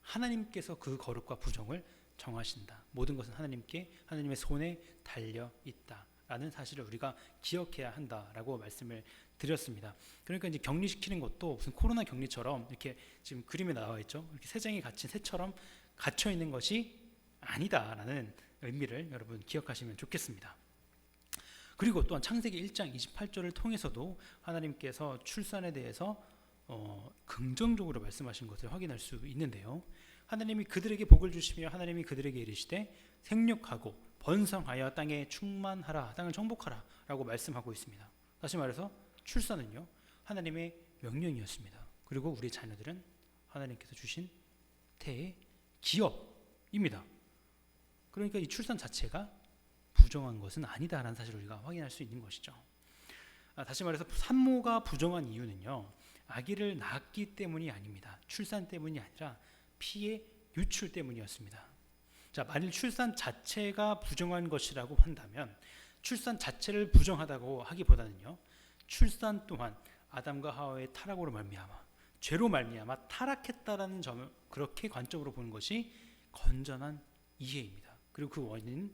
하나님께서 그 거룩과 부정을 정하신다. 모든 것은 하나님의 손에 달려 있다라는 사실을 우리가 기억해야 한다라고 말씀을 드렸습니다. 그러니까 이제 격리시키는 것도 무슨 코로나 격리처럼 이렇게 지금 그림에 나와 있죠. 이렇게 새 장에 갇힌 새처럼 갇혀 있는 것이 아니다라는 의미를 여러분 기억하시면 좋겠습니다. 그리고 또한 창세기 1장 28절을 통해서도 하나님께서 출산에 대해서 긍정적으로 말씀하신 것을 확인할 수 있는데요, 하나님이 그들에게 복을 주시며 하나님이 그들에게 이르시되 생육하고 번성하여 땅에 충만하라, 땅을 정복하라 라고 말씀하고 있습니다. 다시 말해서 출산은요, 하나님의 명령이었습니다. 그리고 우리 자녀들은 하나님께서 주신 태의 기업입니다. 그러니까 이 출산 자체가 부정한 것은 아니다라는 사실을 우리가 확인할 수 있는 것이죠. 다시 말해서 산모가 부정한 이유는요, 아기를 낳았기 때문이 아닙니다. 출산 때문이 아니라 피의 유출 때문이었습니다. 자, 만일 출산 자체가 부정한 것이라고 한다면 출산 자체를 부정하다고 하기보다는요, 출산 또한 아담과 하와의 타락으로 말미암아, 죄로 말미암아 타락했다라는 점을 그렇게 관점으로 보는 것이 건전한 이해입니다. 그리고 그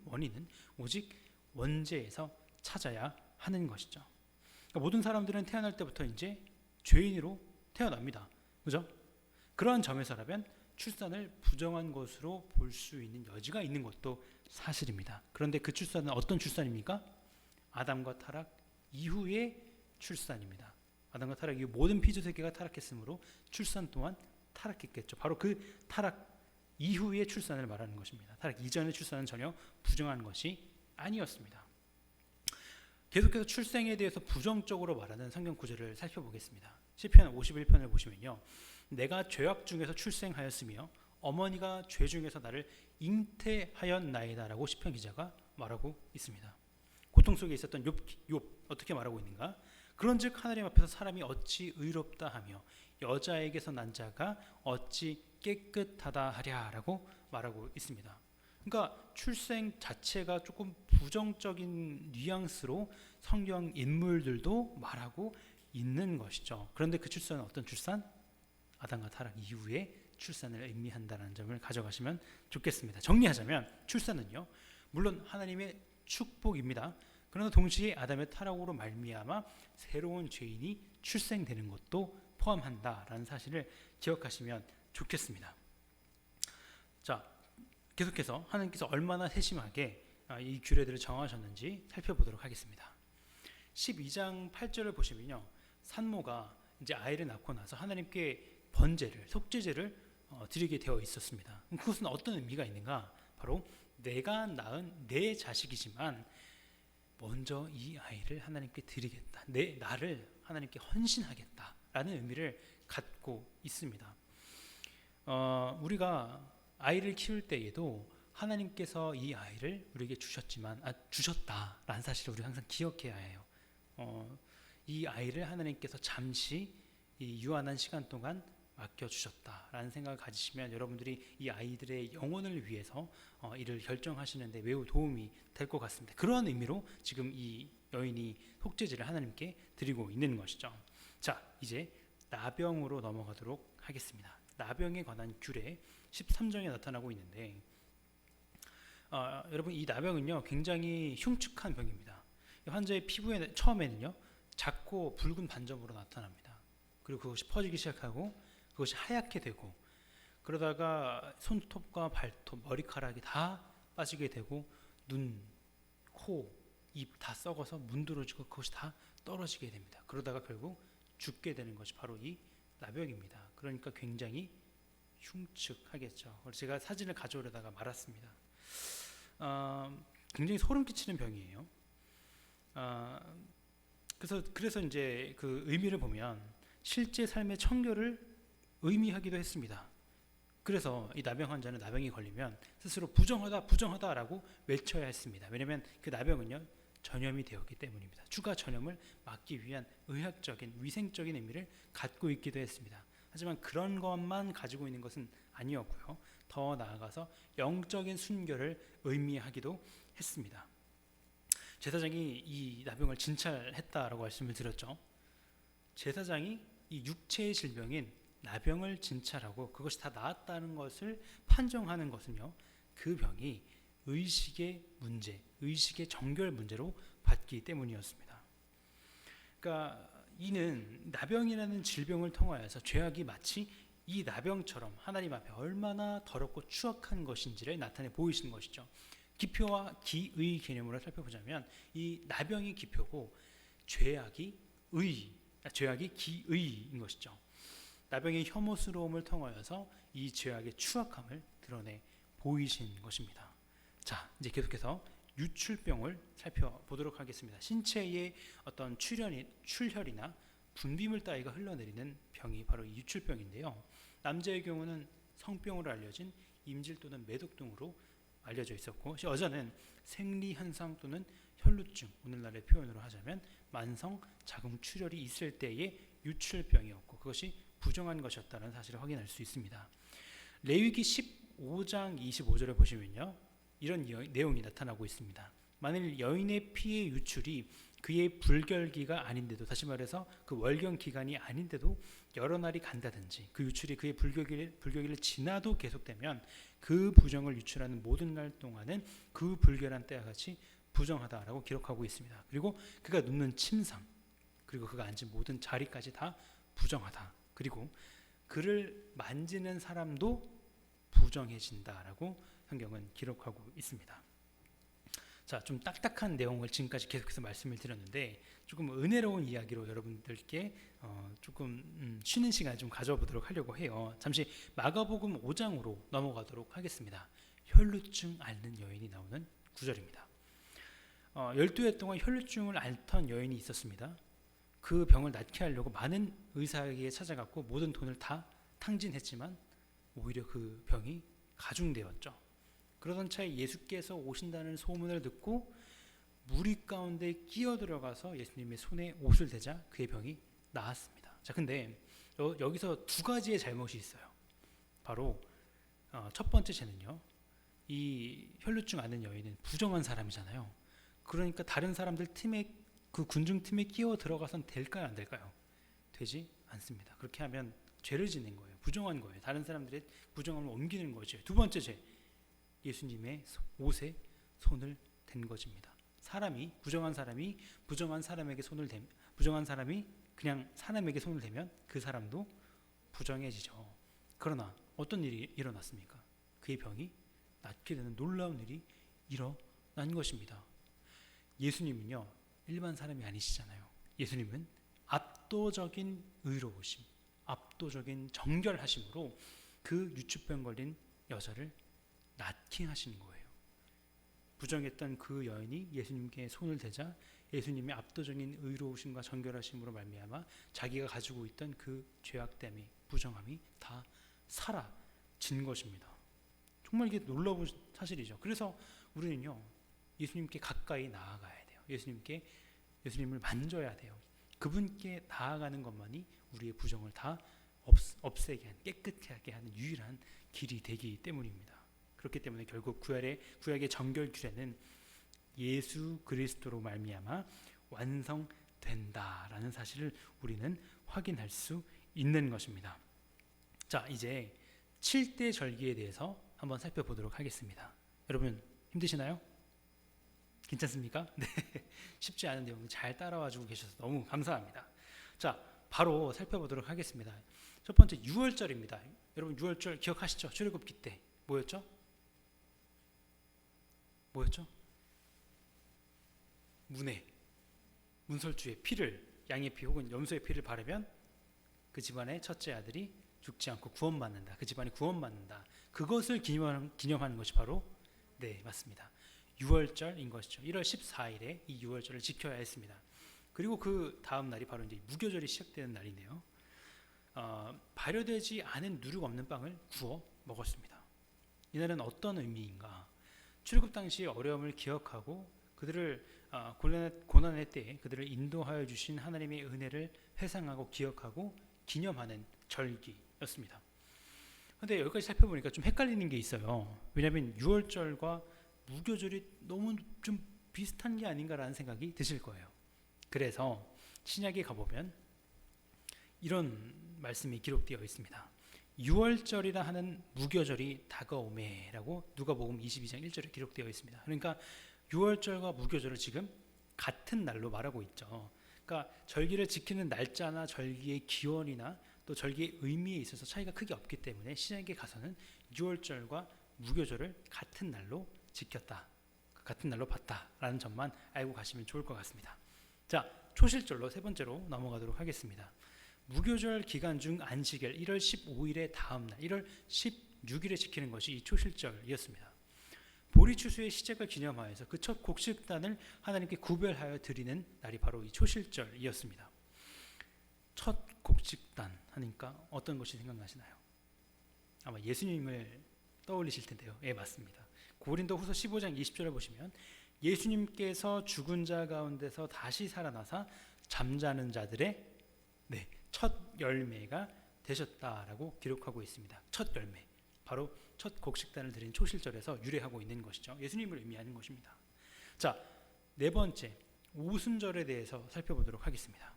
원인은 오직 원죄에서 찾아야 하는 것이죠. 그러니까 모든 사람들은 태어날 때부터 이제 죄인으로 태어납니다. 그죠? 그러한 점에서라면 출산을 부정한 것으로 볼 수 있는 여지가 있는 것도 사실입니다. 그런데 그 출산은 어떤 출산입니까? 아담과 타락 이후의 출산입니다. 아담과 타락 이후 모든 피조세계가 타락했으므로 출산 또한 타락했겠죠. 바로 그 타락 이후의 출산을 말하는 것입니다. 타락 이전의 출산은 전혀 부정한 것이 아니었습니다. 계속해서 출생에 대해서 부정적으로 말하는 성경 구절을 살펴보겠습니다. 시편 51편을 보시면요, 내가 죄악 중에서 출생하였으며 어머니가 죄 중에서 나를 잉태하였나이다 라고 시편 기자가 말하고 있습니다. 고통 속에 있었던 욥 어떻게 말하고 있는가? 그런즉 하나님 앞에서 사람이 어찌 의롭다 하며 여자에게서 난 자가 어찌 깨끗하다 하랴 라고 말하고 있습니다. 그러니까 출생 자체가 조금 부정적인 뉘앙스로 성경 인물들도 말하고 있는 것이죠. 그런데 그 출산은 어떤 출산? 아담과 타락 이후에 출산을 의미한다는 점을 가져가시면 좋겠습니다. 정리하자면 출산은요, 물론 하나님의 축복입니다. 그러나 동시에 아담의 타락으로 말미암아 새로운 죄인이 출생되는 것도 포함한다라는 사실을 기억하시면 좋겠습니다. 자, 계속해서 하나님께서 얼마나 세심하게 이 규례들을 정하셨는지 살펴보도록 하겠습니다. 12장 8절을 보시면요, 산모가 이제 아이를 낳고 나서 하나님께 번제를, 속죄제를 드리게 되어 있었습니다. 그것은 어떤 의미가 있는가? 바로 내가 낳은 내 자식이지만 먼저 이 아이를 하나님께 드리겠다, 나를 하나님께 헌신하겠다라는 의미를 갖고 있습니다. 우리가 아이를 키울 때에도 하나님께서 이 아이를 우리에게 주셨다라는 사실을 우리가 항상 기억해야 해요. 이 아이를 하나님께서 잠시 이 유한한 시간 동안 맡겨주셨다라는 생각을 가지시면 여러분들이 이 아이들의 영혼을 위해서 이를 결정하시는데 매우 도움이 될 것 같습니다. 그런 의미로 지금 이 여인이 속죄제를 하나님께 드리고 있는 것이죠. 자, 이제 나병으로 넘어가도록 하겠습니다. 나병에 관한 규례 13장에 나타나고 있는데 여러분, 이 나병은요 굉장히 흉측한 병입니다. 환자의 피부에 처음에는요 작고 붉은 반점으로 나타납니다. 그리고 그것이 퍼지기 시작하고 그것이 하얗게 되고, 그러다가 손톱과 발톱, 머리카락이 다 빠지게 되고 눈, 코, 입 다 썩어서 문드러지고 그것이 다 떨어지게 됩니다. 그러다가 결국 죽게 되는 것이 바로 이 나병입니다. 그러니까 굉장히 흉측하겠죠. 그래서 제가 사진을 가져오려다가 말았습니다. 굉장히 소름 끼치는 병이에요. 그래서 이제 그 의미를 보면 실제 삶의 청결을 의미하기도 했습니다. 그래서 이 나병 환자는 나병이 걸리면 스스로 부정하다라고 외쳐야 했습니다. 왜냐하면 그 나병은요 전염이 되었기 때문입니다. 추가 전염을 막기 위한 의학적인, 위생적인 의미를 갖고 있기도 했습니다. 하지만 그런 것만 가지고 있는 것은 아니었고요. 더 나아가서 영적인 순결을 의미하기도 했습니다. 제사장이 이 나병을 진찰했다라고 말씀을 드렸죠. 제사장이 이 육체의 질병인 나병을 진찰하고 그것이 다 나았다는 것을 판정하는 것은요, 그 병이 의식의 문제, 의식의 정결 문제로 봤기 때문이었습니다. 그러니까 이는 나병이라는 질병을 통하여서 죄악이 마치 이 나병처럼 하나님 앞에 얼마나 더럽고 추악한 것인지를 나타내 보이시는 것이죠. 기표와 기의 개념으로 살펴보자면 이 나병이 기표고 죄악이 기의인 것이죠. 나병의 혐오스러움을 통하여서 이 죄악의 추악함을 드러내 보이신 것입니다. 자, 이제 계속해서 유출병을 살펴보도록 하겠습니다. 신체의 어떤 출혈이나 분비물 따위가 흘러내리는 병이 바로 이 유출병인데요. 남자의 경우는 성병으로 알려진 임질 또는 매독 등으로 알려져 있었고, 여자는 생리현상 또는 혈루증, 오늘날의 표현으로 하자면 만성 자궁 출혈이 있을 때의 유출병이었고, 그것이 부정한 것이었다는 사실을 확인할 수 있습니다. 레위기 15장 25절을 보시면요, 이런 내용이 나타나고 있습니다. 만일 여인의 피의 유출이 그의 불결기가 아닌데도, 다시 말해서 그 월경 기간이 아닌데도 여러 날이 간다든지 그 유출이 그의 불결기를 지나도 계속되면 그 부정을 유출하는 모든 날 동안은 그 불결한 때와 같이 부정하다라고 기록하고 있습니다. 그리고 그가 눕는 침상, 그리고 그가 앉은 모든 자리까지 다 부정하다. 그리고 그를 만지는 사람도 부정해진다라고 성경은 기록하고 있습니다. 자, 좀 딱딱한 내용을 지금까지 계속해서 말씀을 드렸는데 조금 은혜로운 이야기로 여러분들께 조금 쉬는 시간을 좀 가져보도록 하려고 해요. 잠시 마가복음 5장으로 넘어가도록 하겠습니다. 혈루증 앓는 여인이 나오는 구절입니다. 12해 동안 혈루증을 앓던 여인이 있었습니다. 그 병을 낫게 하려고 많은 의사에게 찾아갔고 모든 돈을 다 탕진했지만 오히려 그 병이 가중되었죠. 그러던 차에 예수께서 오신다는 소문을 듣고 무리 가운데 끼어들어가서 예수님의 손에 옷을 대자 그의 병이 나았습니다. 자, 근데 여기서 두 가지의 잘못이 있어요. 바로 첫 번째 죄는요, 이 혈루증 앓는 여인은 부정한 사람이잖아요. 그러니까 다른 사람들 팀에, 그 군중 팀에 끼어 들어가선 될까요, 안 될까요? 되지 않습니다. 그렇게 하면 죄를 짓는 거예요. 부정한 거예요. 다른 사람들의 부정함을 옮기는 거죠. 두 번째 죄, 예수님의 옷에 손을 댄 것입니다. 사람이, 부정한 사람이 부정한 사람에게 손을 대면, 부정한 사람이 그냥 사람에게 손을 대면 그 사람도 부정해지죠. 그러나 어떤 일이 일어났습니까? 그의 병이 낫게 되는 놀라운 일이 일어난 것입니다. 예수님은요, 일반 사람이 아니시잖아요. 예수님은 압도적인 의로우심, 압도적인 정결하심으로 그 유추병 걸린 여자를 낫게 하신 거예요. 부정했던 그 여인이 예수님께 손을 대자 예수님의 압도적인 의로우심과 정결하심으로 말미암아 자기가 가지고 있던 그 죄악됨이, 부정함이 다 사라진 것입니다. 정말 이게 놀라운 사실이죠. 그래서 우리는요, 예수님께 가까이 나아가야 돼요. 예수님을 만져야 돼요. 그분께 나아가는 것만이 우리의 부정을 다 없애게 하는, 깨끗하게 하는 유일한 길이 되기 때문입니다. 그렇기 때문에 결국 구약의 정결 규례는 예수 그리스도로 말미암아 완성된다라는 사실을 우리는 확인할 수 있는 것입니다. 자, 이제 7대 절기에 대해서 한번 살펴보도록 하겠습니다. 여러분 힘드시나요? 괜찮습니까? 네, 쉽지 않은 내용 잘 따라와주고 계셔서 너무 감사합니다. 자, 바로 살펴보도록 하겠습니다. 첫 번째, 유월절입니다. 여러분 유월절 기억하시죠? 출애굽기 때 뭐였죠? 문설주의 피를, 양의 피 혹은 염소의 피를 바르면 그 집안의 첫째 아들이 죽지 않고 구원받는다. 그 집안이 구원받는다. 그것을 기념하는 것이 바로, 네, 맞습니다, 유월절인 것이죠. 1월 14일에 이 유월절을 지켜야 했습니다. 그리고 그 다음 날이 바로 이제 무교절이 시작되는 날이네요. 발효되지 않은 누룩 없는 빵을 구워 먹었습니다. 이날은 어떤 의미인가? 출애굽 당시의 어려움을 기억하고 그들을 고난의 때에 그들을 인도하여 주신 하나님의 은혜를 회상하고 기억하고 기념하는 절기였습니다. 그런데 여기까지 살펴보니까 좀 헷갈리는 게 있어요. 왜냐하면 유월절과 무교절이 너무 좀 비슷한 게 아닌가라는 생각이 드실 거예요. 그래서 신약에 가보면 이런 말씀이 기록되어 있습니다. 유월절이라 하는 무교절이 다가오매라고 누가복음 22장 1절에 기록되어 있습니다. 그러니까 유월절과 무교절을 지금 같은 날로 말하고 있죠. 그러니까 절기를 지키는 날짜나 절기의 기원이나 또 절기의 의미에 있어서 차이가 크게 없기 때문에 신약에 가서는 유월절과 무교절을 같은 날로 지켰다, 같은 날로 봤다라는 점만 알고 가시면 좋을 것 같습니다. 자, 초실절로 세 번째로 넘어가도록 하겠습니다. 무교절 기간 중 안식일 1월 15일의 다음 날 1월 16일에 지키는 것이 이 초실절이었습니다. 보리 추수의 시작을 기념하여서 그 첫 곡식단을 하나님께 구별하여 드리는 날이 바로 이 초실절이었습니다. 첫 곡식단 하니까 어떤 것이 생각나시나요? 아마 예수님을 떠올리실 텐데요. 예, 맞습니다. 고린도후서 15장 20절을 보시면 예수님께서 죽은 자 가운데서 다시 살아나사 잠자는 자들의, 네, 첫 열매가 되셨다라고 기록하고 있습니다. 첫 열매, 바로 첫 곡식단을 드린 초실절에서 유래하고 있는 것이죠. 예수님을 의미하는 것입니다. 자, 네 번째, 오순절에 대해서 살펴보도록 하겠습니다.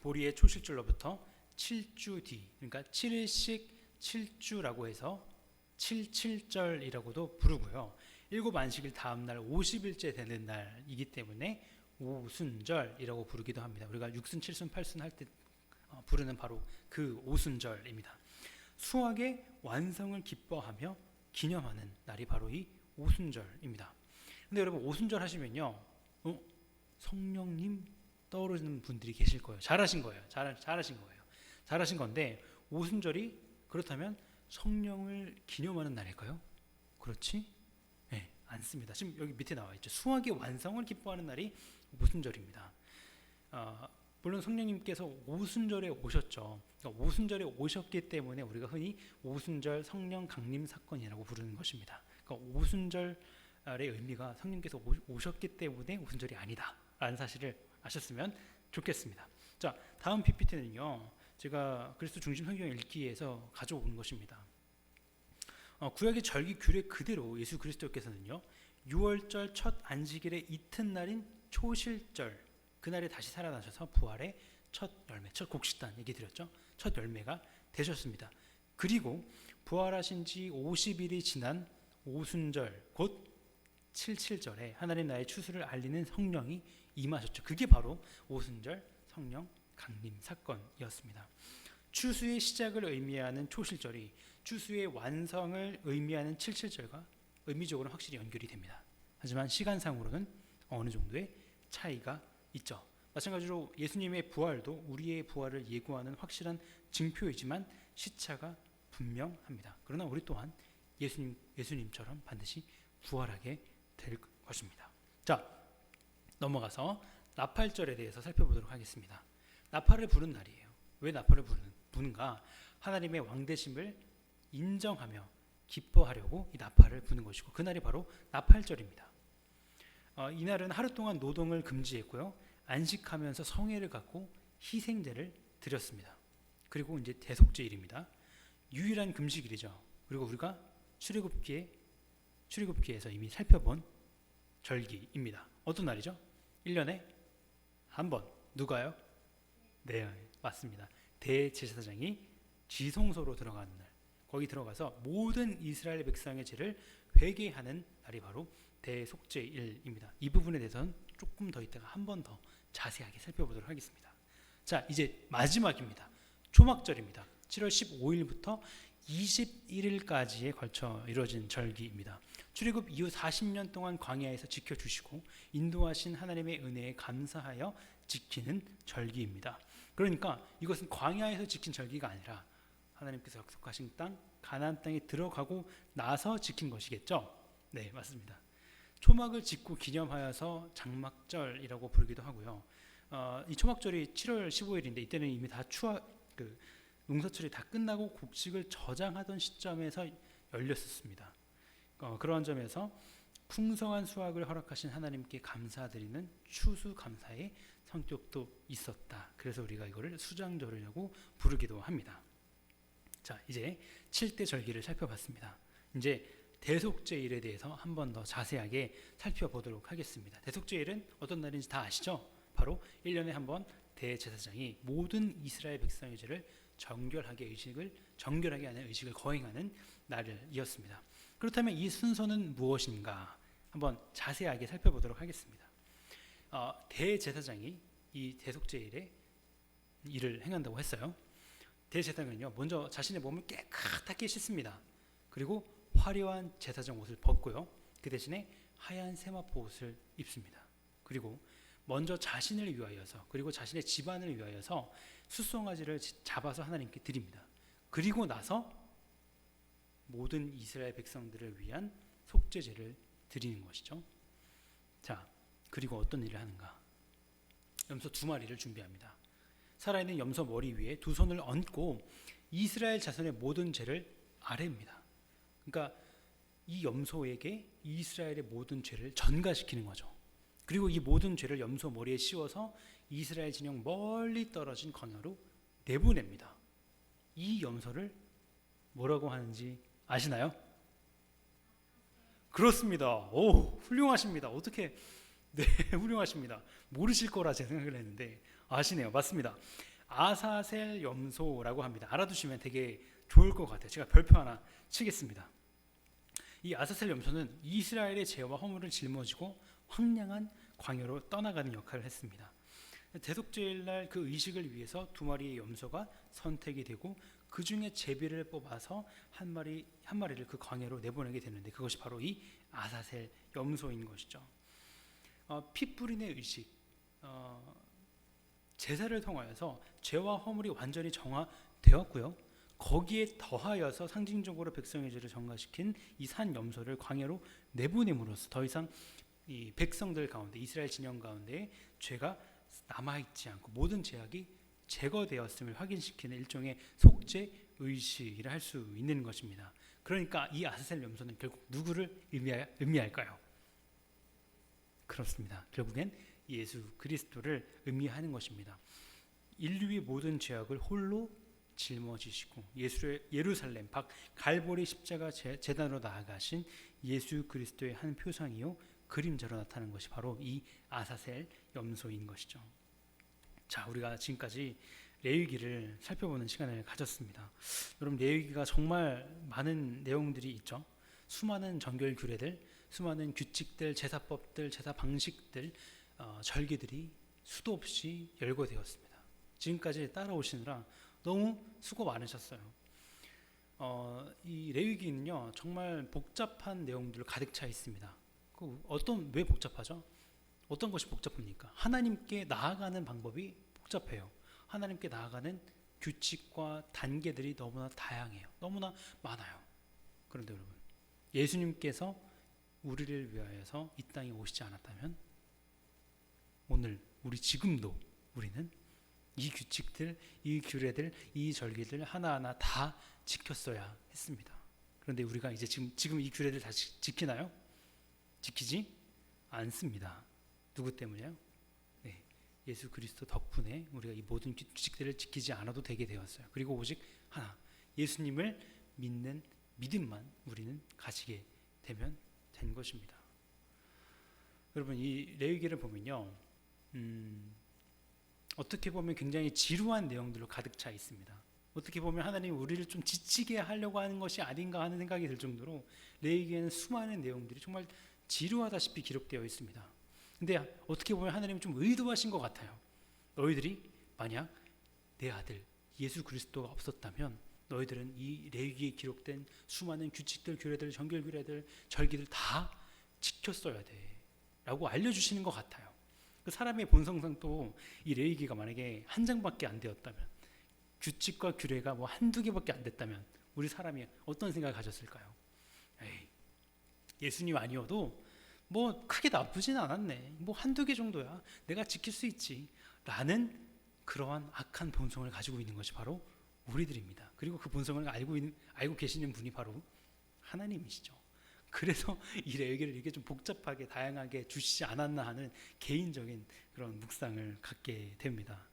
보리의 초실절로부터 7주 뒤, 그러니까 7일씩 7주라고 해서 77절이라고도 부르고요. 7안식일 다음 날 50일째 되는 날이기 때문에 오순절이라고 부르기도 합니다. 우리가 6순, 7순, 8순 할 때 부르는 바로 그 오순절입니다. 수학의 완성을 기뻐하며 기념하는 날이 바로 이 오순절입니다. 근데 여러분 오순절 하시면요, 성령님 떠오르는 분들이 계실 거예요. 잘하신 거예요. 잘하신 건데 오순절이 그렇다면 성령을 기념하는 날일까요? 그렇지? 네, 않습니다. 지금 여기 밑에 나와 있죠. 수학의 완성을 기뻐하는 날이 오순절입니다. 물론 성령님께서 오순절에 오셨죠. 그러니까 오순절에 오셨기 때문에 우리가 흔히 오순절 성령 강림 사건이라고 부르는 것입니다. 그러니까 오순절의 의미가 성령께서 오셨기 때문에 오순절이 아니다라는 사실을 아셨으면 좋겠습니다. 자, 다음 PPT는요. 제가 그리스도 중심 성경 읽기에서 가져온 것입니다. 구약의 절기 규례 그대로 예수 그리스도께서는요 6월절 첫 안식일의 이튿날인 초실절 그날에 다시 살아나셔서 부활의 첫 열매, 첫 곡식단 얘기 드렸죠. 첫 열매가 되셨습니다. 그리고 부활하신 지 50일이 지난 오순절 곧 칠칠절에 하나님 나의 추수를 알리는 성령이 임하셨죠. 그게 바로 오순절 성령 강림 사건이었습니다. 추수의 시작을 의미하는 초실절이 추수의 완성을 의미하는 칠칠절과 의미적으로 확실히 연결이 됩니다. 하지만 시간상으로는 어느 정도의 차이가 있죠. 마찬가지로 예수님의 부활도 우리의 부활을 예고하는 확실한 징표이지만 시차가 분명합니다. 그러나 우리 또한 예수님처럼 반드시 부활하게 될 것입니다. 자, 넘어가서 나팔절에 대해서 살펴보도록 하겠습니다. 나팔을 부는 날이에요. 왜 나팔을 부는가? 하나님의 왕되심을 인정하며 기뻐하려고 이 나팔을 부는 것이고 그날이 바로 나팔절입니다. 이날은 하루 동안 노동을 금지했고요. 안식하면서 성회를 갖고 희생제를 드렸습니다. 그리고 이제 대속제일입니다. 유일한 금식일이죠. 그리고 우리가 출애굽기에서 이미 살펴본 절기입니다. 어떤 날이죠? 1년에 한 번. 누가요? 네, 맞습니다. 대제사장이 지성소로 들어가는 날. 거기 들어가서 모든 이스라엘 백성의 죄를 회개하는 날이 바로 대속죄일입니다. 이 부분에 대해서는 조금 더 이따가 한 번 더 자세하게 살펴보도록 하겠습니다. 자, 이제 마지막입니다. 초막절입니다. 7월 15일부터 21일까지에 걸쳐 이루어진 절기입니다. 출애굽 이후 40년 동안 광야에서 지켜주시고 인도하신 하나님의 은혜에 감사하여 지키는 절기입니다. 그러니까 이것은 광야에서 지킨 절기가 아니라 하나님께서 약속하신 땅 가나안 땅에 들어가고 나서 지킨 것이겠죠? 네, 맞습니다. 초막을 짓고 기념하여서 장막절이라고 부르기도 하고요. 이 초막절이 7월 15일인데 이때는 이미 다 농사철이 다 끝나고 곡식을 저장하던 시점에서 열렸었습니다. 그러한 점에서 풍성한 수확을 허락하신 하나님께 감사드리는 추수감사의 성격도 있었다. 그래서 우리가 이거를 수장절이라고 부르기도 합니다. 자, 이제 7대 절기를 살펴봤습니다. 이제 대속죄일에 대해서 한 번 더 자세하게 살펴보도록 하겠습니다. 대속죄일은 어떤 날인지 다 아시죠? 바로 1년에 한 번 대제사장이 모든 이스라엘 백성의 죄를 정결하게 하는 의식을 거행하는 날이었습니다. 그렇다면 이 순서는 무엇인가? 한번 자세하게 살펴보도록 하겠습니다. 대제사장이 이 대속죄일에 일을 행한다고 했어요. 대제사장은요, 먼저 자신의 몸을 깨끗하게 씻습니다. 그리고 화려한 제사장 옷을 벗고요. 그 대신에 하얀 세마포 옷을 입습니다. 그리고 먼저 자신을 위하여서 그리고 자신의 집안을 위하여서 숫송아지를 잡아서 하나님께 드립니다. 그리고 나서 모든 이스라엘 백성들을 위한 속죄제를 드리는 것이죠. 자, 그리고 어떤 일을 하는가? 염소 2마리를 준비합니다. 살아있는 염소 머리 위에 두 손을 얹고 이스라엘 자손의 모든 죄를 아뢰입니다. 그러니까 이 염소에게 이스라엘의 모든 죄를 전가시키는 거죠. 그리고 이 모든 죄를 염소 머리에 씌워서 이스라엘 진영 멀리 떨어진 광야로 내보냅니다. 이 염소를 뭐라고 하는지 아시나요? 그렇습니다. 오, 훌륭하십니다. 어떻게? 네, 훌륭하십니다. 모르실 거라 제 생각을 했는데 아시네요. 맞습니다. 아사셀 염소라고 합니다. 알아두시면 되게 좋을 것 같아요. 제가 별표 하나 치겠습니다. 이 아사셀 염소는 이스라엘의 죄와 허물을 짊어지고 황량한 광야로 떠나가는 역할을 했습니다. 대속죄일날 그 의식을 위해서 2마리의 염소가 선택이 되고 그 중에 제비를 뽑아서 한 마리를 그 광야로 내보내게 되는데 그것이 바로 이 아사셀 염소인 것이죠. 피 뿌리는 의식, 제사를 통하여서 죄와 허물이 완전히 정화되었고요. 거기에 더하여서 상징적으로 백성의 죄를 정화시킨 이 산 염소를 광야로 내보냄으로써 더 이상 이 백성들 가운데 이스라엘 진영 가운데 죄가 남아있지 않고 모든 죄악이 제거되었음을 확인시키는 일종의 속죄 의식이라 할 수 있는 것입니다. 그러니까 이 아사셀 염소는 결국 누구를 의미할까요? 그렇습니다. 결국엔 예수 그리스도를 의미하는 것입니다. 인류의 모든 죄악을 홀로 짊어지시고 예루살렘 밖 갈보리 십자가 제단으로 나아가신 예수 그리스도의 한 표상이요 그림자로 나타나는 것이 바로 이 아사셀 염소인 것이죠. 자, 우리가 지금까지 레위기를 살펴보는 시간을 가졌습니다. 여러분, 레위기가 정말 많은 내용들이 있죠. 수많은 정결 규례들, 수많은 규칙들, 제사법들, 제사 방식들, 절기들이 수도 없이 열거되었습니다. 지금까지 따라오시느라 너무 수고 많으셨어요. 이 레위기는요 정말 복잡한 내용들로 가득 차 있습니다. 왜 복잡하죠? 어떤 것이 복잡합니까? 하나님께 나아가는 방법이 복잡해요. 하나님께 나아가는 규칙과 단계들이 너무나 다양해요. 너무나 많아요. 그런데 여러분, 예수님께서 우리를 위하여서 이 땅에 오시지 않았다면 오늘 지금도 우리는 이 규칙들, 이 규례들, 이 절기들 하나하나 다 지켰어야 했습니다. 그런데 우리가 이제 지금 이 규례들 다 지키나요? 지키지 않습니다. 누구 때문이에요? 네, 예수 그리스도 덕분에 우리가 이 모든 규칙들을 지키지 않아도 되게 되었어요. 그리고 오직 하나, 예수님을 믿는 믿음만 우리는 가지게 되면 된 것입니다. 여러분, 이 레위기를 보면요, 어떻게 보면 굉장히 지루한 내용들로 가득 차 있습니다. 어떻게 보면 하나님이 우리를 좀 지치게 하려고 하는 것이 아닌가 하는 생각이 들 정도로 레위기에는 수많은 내용들이 정말 지루하다시피 기록되어 있습니다. 근데 어떻게 보면 하나님은 좀 의도하신 것 같아요. 너희들이 만약 내 아들 예수 그리스도가 없었다면 너희들은 이 레위기에 기록된 수많은 규칙들, 규례들, 정결 규례들, 절기들 다 지켰어야 돼 라고 알려주시는 것 같아요. 그 사람의 본성상 또 이 레위기가 만약에 한 장밖에 안 되었다면, 규칙과 규례가 뭐 한두 개밖에 안 됐다면 우리 사람이 어떤 생각을 가졌을까요? 에이, 예수님 아니어도 뭐 크게 나쁘진 않았네, 뭐 한두 개 정도야, 내가 지킬 수 있지 라는 그러한 악한 본성을 가지고 있는 것이 바로 우리들입니다. 그리고 그 본성을 알고 계시는 분이 바로 하나님이시죠. 그래서 이 레위기를 이렇게 좀 복잡하게 다양하게 주시지 않았나 하는 개인적인 그런 묵상을 갖게 됩니다.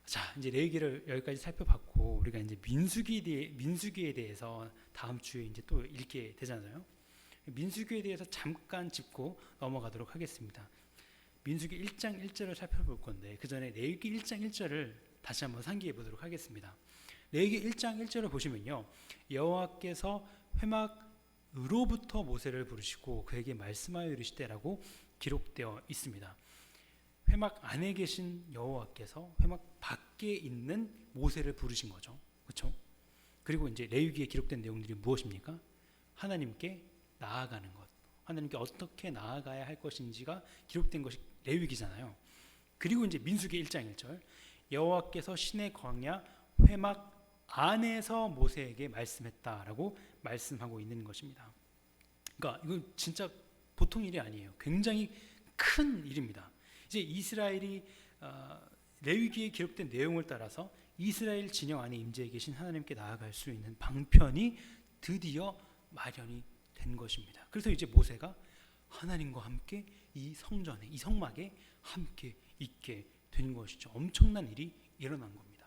자, 이제 레위기를 여기까지 살펴봤고 우리가 이제 민수기에 대해서 다음 주에 이제 또 읽게 되잖아요. 민수기에 대해서 잠깐 짚고 넘어가도록 하겠습니다. 민수기 1장 1절을 살펴볼 건데 그 전에 레위기 1장 1절을 다시 한번 상기해 보도록 하겠습니다. 레위기 1장 1절을 보시면요, 여호와께서 회막으로부터 모세를 부르시고 그에게 말씀하여 이르시되라고 기록되어 있습니다. 회막 안에 계신 여호와께서 회막 밖에 있는 모세를 부르신 거죠. 그렇죠? 그리고 이제 레위기에 기록된 내용들이 무엇입니까? 하나님께 나아가는 것, 하나님께 어떻게 나아가야 할 것인지가 기록된 것이 레위기잖아요. 그리고 이제 민수기 1장 1절, 여호와께서 시내 광야 회막 안에서 모세에게 말씀했다라고 말씀하고 있는 것입니다. 그러니까 이건 진짜 보통 일이 아니에요. 굉장히 큰 일입니다. 이제 이스라엘이 레위기에 기록된 내용을 따라서 이스라엘 진영 안에 임재해 계신 하나님께 나아갈 수 있는 방편이 드디어 마련이 된 것입니다. 그래서 이제 모세가 하나님과 함께 이 성전에, 이 성막에 함께 있게 된 것이죠. 엄청난 일이 일어난 겁니다.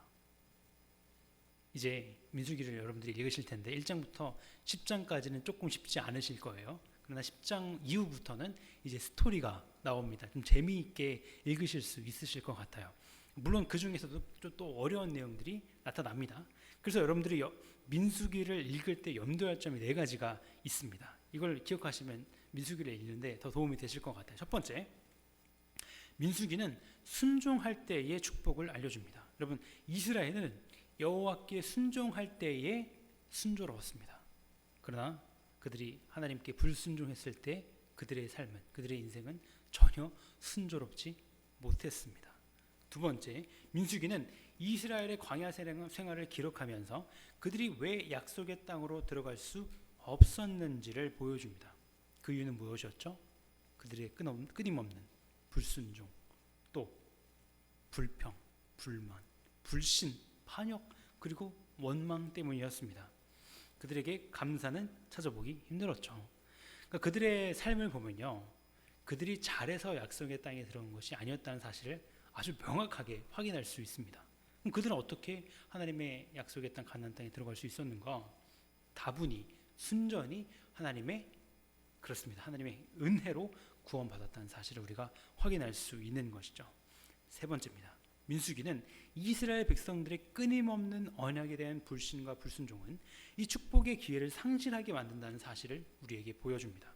이제 민수기를 여러분들이 읽으실 텐데 1장부터 10장까지는 조금 쉽지 않으실 거예요. 그러나 10장 이후부터는 이제 스토리가 나옵니다. 좀 재미있게 읽으실 수 있으실 것 같아요. 물론 그 중에서도 또 어려운 내용들이 나타납니다. 그래서 여러분들이 민수기를 읽을 때 염두할 점이 4가지가 있습니다. 이걸 기억하시면 민수기를 읽는데 더 도움이 되실 것 같아요. 첫 번째, 민수기는 순종할 때의 축복을 알려줍니다. 여러분, 이스라엘은 여호와께 순종할 때에 순조로웠습니다. 그러나 그들이 하나님께 불순종했을 때 그들의 삶은, 그들의 인생은 전혀 순조롭지 못했습니다. 두 번째, 민수기는 이스라엘의 광야 생활을 기록하면서 그들이 왜 약속의 땅으로 들어갈 수 없었는지를 보여줍니다. 그 이유는 무엇이었죠? 그들의 끊임없는 불순종, 또 불평, 불만, 불신, 반역, 그리고 원망 때문이었습니다. 그들에게 감사는 찾아보기 힘들었죠. 그러니까 그들의 삶을 보면요, 그들이 잘해서 약속의 땅에 들어온 것이 아니었다는 사실을 아주 명확하게 확인할 수 있습니다. 그럼 그들은 어떻게 하나님의 약속의 땅 가나안 땅에 들어갈 수 있었는가? 다분히 순전히 하나님의 그렇습니다. 하나님의 은혜로 구원받았다는 사실을 우리가 확인할 수 있는 것이죠. 세 번째입니다. 민수기는 이스라엘 백성들의 끊임없는 언약에 대한 불신과 불순종은 이 축복의 기회를 상실하게 만든다는 사실을 우리에게 보여줍니다.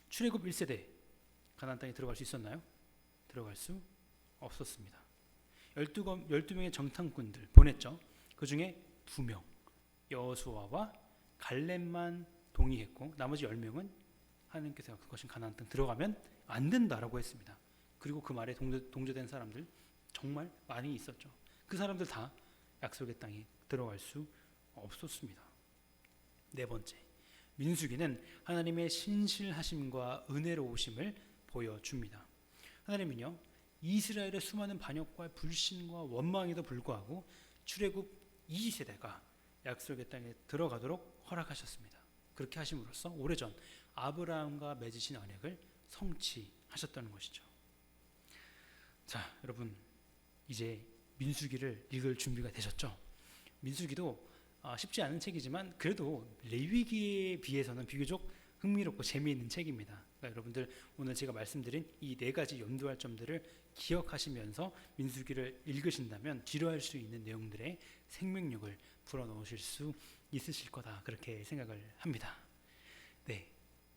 출애굽 1세대 가나안 땅에 들어갈 수 있었나요? 들어갈 수 없었습니다. 12명의 정탐꾼들 보냈죠. 그 중에 2명 여호수아와 갈렙만 동의했고 나머지 10명은 하나님께서 그것인 가나안 땅 들어가면 안 된다라고 했습니다. 그리고 그 말에 동조된 사람들 정말 많이 있었죠. 그 사람들 다 약속의 땅에 들어갈 수 없었습니다. 네 번째, 민수기는 하나님의 신실하심과 은혜로우심을 보여줍니다. 하나님은요, 이스라엘의 수많은 반역과 불신과 원망에도 불구하고 출애굽 2세대가 약속의 땅에 들어가도록 허락하셨습니다. 그렇게 하심으로써 오래전 아브라함과 맺으신 언약을 성취하셨다는 것이죠. 자, 여러분 이제 민수기를 읽을 준비가 되셨죠? 민수기도 쉽지 않은 책이지만 그래도 레위기에 비해서는 비교적 흥미롭고 재미있는 책입니다. 그러니까 여러분들 오늘 제가 말씀드린 이 4가지 염두할 점들을 기억하시면서 민수기를 읽으신다면 지루할 수 있는 내용들의 생명력을 불어넣으실 수 있으실 거다 그렇게 생각을 합니다. 네,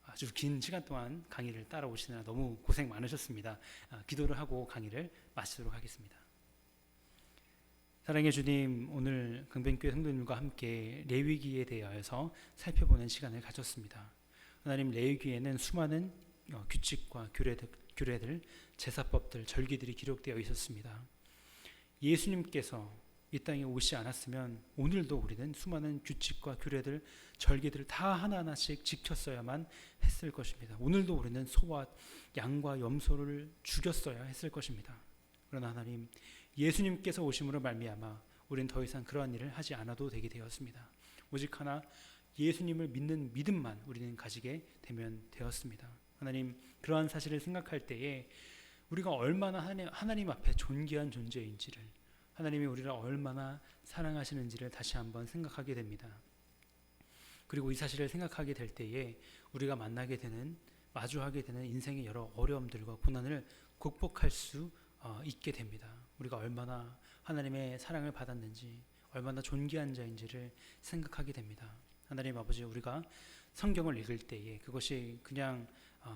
아주 긴 시간 동안 강의를 따라오시느라 너무 고생 많으셨습니다. 기도를 하고 강의를 마치도록 하겠습니다. 사랑의 주님, 오늘 강변교회 성도님과 함께 레위기에 대하여서 살펴보는 시간을 가졌습니다. 하나님, 레위기에는 수많은 규칙과 규례들, 제사법들, 절기들이 기록되어 있었습니다. 예수님께서 이 땅에 오시지 않았으면 오늘도 우리는 수많은 규칙과 규례들, 절기들을 다 하나하나씩 지켰어야만 했을 것입니다. 오늘도 우리는 소와 양과 염소를 죽였어야 했을 것입니다. 그러나 하나님, 예수님께서 오심으로 말미암아 우리는 더 이상 그러한 일을 하지 않아도 되게 되었습니다. 오직 하나 예수님을 믿는 믿음만 우리는 가지게 되면 되었습니다. 하나님, 그러한 사실을 생각할 때에 우리가 얼마나 하나님 앞에 존귀한 존재인지를, 하나님이 우리를 얼마나 사랑하시는지를 다시 한번 생각하게 됩니다. 그리고 이 사실을 생각하게 될 때에 우리가 마주하게 되는 인생의 여러 어려움들과 고난을 극복할 수 있게 됩니다. 우리가 얼마나 하나님의 사랑을 받았는지, 얼마나 존귀한 자인지를 생각하게 됩니다. 하나님 아버지, 우리가 성경을 읽을 때에 그것이 그냥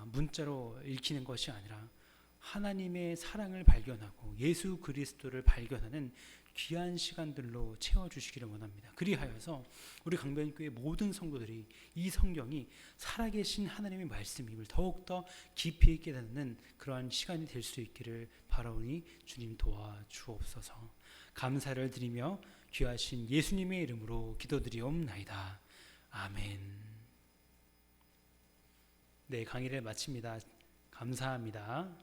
문자로 읽히는 것이 아니라 하나님의 사랑을 발견하고 예수 그리스도를 발견하는 귀한 시간들로 채워주시기를 원합니다. 그리하여서 우리 강변교회 모든 성도들이 이 성경이 살아계신 하나님의 말씀임을 더욱더 깊이 있게 되는 그러한 시간이 될 수 있기를 바라오니 주님 도와주옵소서. 감사를 드리며 귀하신 예수님의 이름으로 기도드리옵나이다. 아멘. 네, 강의를 마칩니다. 감사합니다.